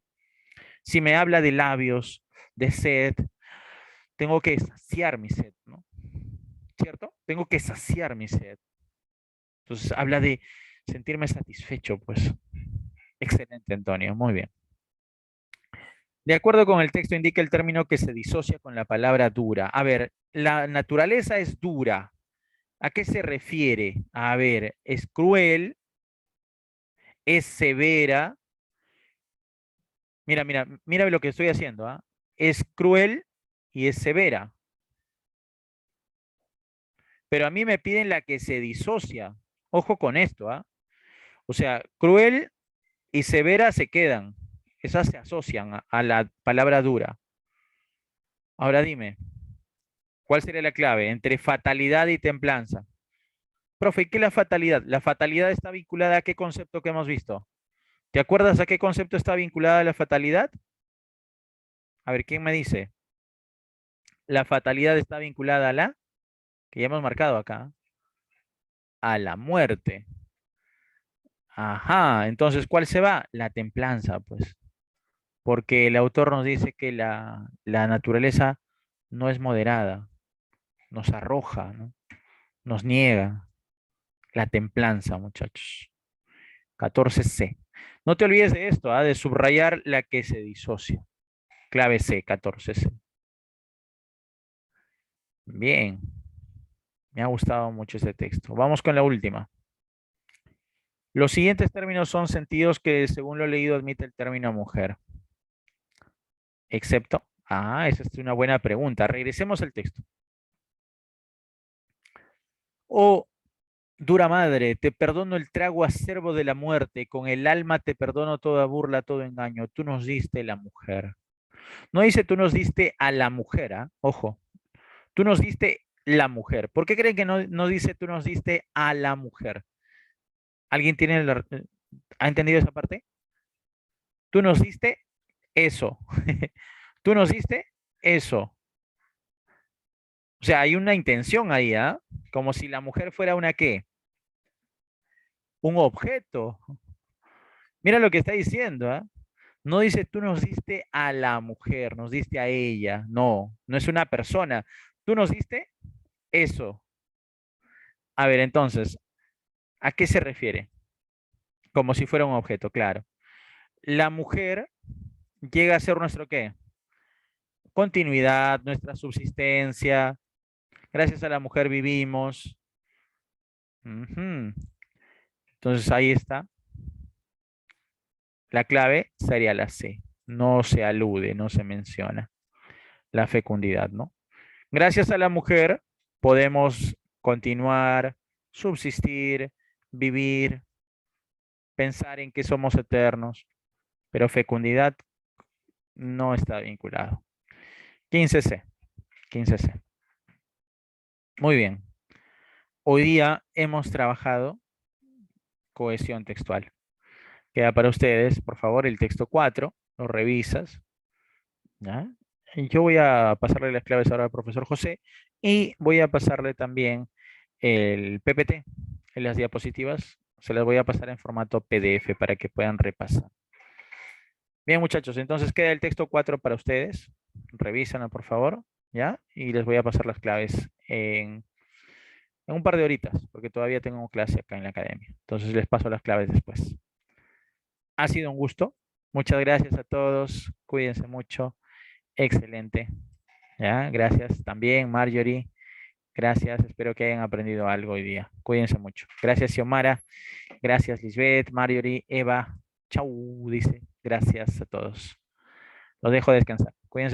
Si me habla de labios, de sed, tengo que saciar mi sed, ¿no? ¿Cierto? Tengo que saciar mi sed. Entonces habla de sentirme satisfecho, pues. Excelente, Antonio. Muy bien. De acuerdo con el texto, indica el término que se disocia con la palabra dura. A ver, la naturaleza es dura. ¿A qué se refiere? A ver, es cruel, es severa. Mira lo que estoy haciendo, ¿ah? Es cruel y es severa. Pero a mí me piden la que se disocia. Ojo con esto, ¿ah? O sea, cruel y severa se quedan. Esas se asocian a la palabra dura. Ahora dime, ¿cuál sería la clave entre fatalidad y templanza? Profe, ¿qué es la fatalidad? La fatalidad está vinculada a qué concepto que hemos visto. ¿Te acuerdas a qué concepto está vinculada la fatalidad? A ver, ¿quién me dice? La fatalidad está vinculada a la, que ya hemos marcado acá, a la muerte. Ajá, entonces, ¿cuál se va? La templanza, pues. Porque el autor nos dice que la naturaleza no es moderada, nos arroja, ¿no? Nos niega. La templanza, muchachos. 14C. No te olvides de esto, ¿ah? De subrayar la que se disocia. Clave C, 14C. Bien, me ha gustado mucho este texto. Vamos con la última. Los siguientes términos son sentidos que, según lo leído, admite el término mujer. Excepto. Ah, esa es una buena pregunta. Regresemos al texto. Oh, dura madre, te perdono el trago acerbo de la muerte, con el alma te perdono toda burla, todo engaño. Tú nos diste la mujer. No dice tú nos diste a la mujer, ¿ah? Ojo, tú nos diste la mujer. ¿Por qué creen que no dice tú nos diste a la mujer? ¿Alguien ha entendido esa parte? Tú nos diste eso. Tú nos diste eso. O sea, hay una intención ahí, ¿ah? Como si la mujer fuera una qué? Un objeto. Mira lo que está diciendo, ¿ah? No dice tú nos diste a la mujer, nos diste a ella. No, no es una persona. Tú nos diste eso. A ver, entonces, ¿a qué se refiere? Como si fuera un objeto, claro. La mujer llega a ser nuestro qué? Continuidad, nuestra subsistencia. Gracias a la mujer vivimos. Ujú. Entonces ahí está. La clave sería la C. No se alude, no se menciona la fecundidad, ¿no? Gracias a la mujer podemos continuar, subsistir, vivir, pensar en que somos eternos, pero fecundidad no está vinculado. 15C, 15C. Muy bien. Hoy día hemos trabajado cohesión textual. Queda para ustedes, por favor, el texto 4, lo revisas, ¿ya? Y yo voy a pasarle las claves ahora al profesor José y voy a pasarle también el PPT en las diapositivas. Se las voy a pasar en formato PDF para que puedan repasar. Bien, muchachos, entonces queda el texto 4 para ustedes. Revísenlo, por favor, ¿ya? Y les voy a pasar las claves en un par de horitas, porque todavía tengo clase acá en la academia. Entonces les paso las claves después. Ha sido un gusto. Muchas gracias a todos. Cuídense mucho. Excelente. ¿Ya? Gracias también, Marjorie. Gracias. Espero que hayan aprendido algo hoy día. Cuídense mucho. Gracias, Xiomara. Gracias, Lisbeth, Marjorie, Eva. Chau, dice. Gracias a todos. Los dejo descansar.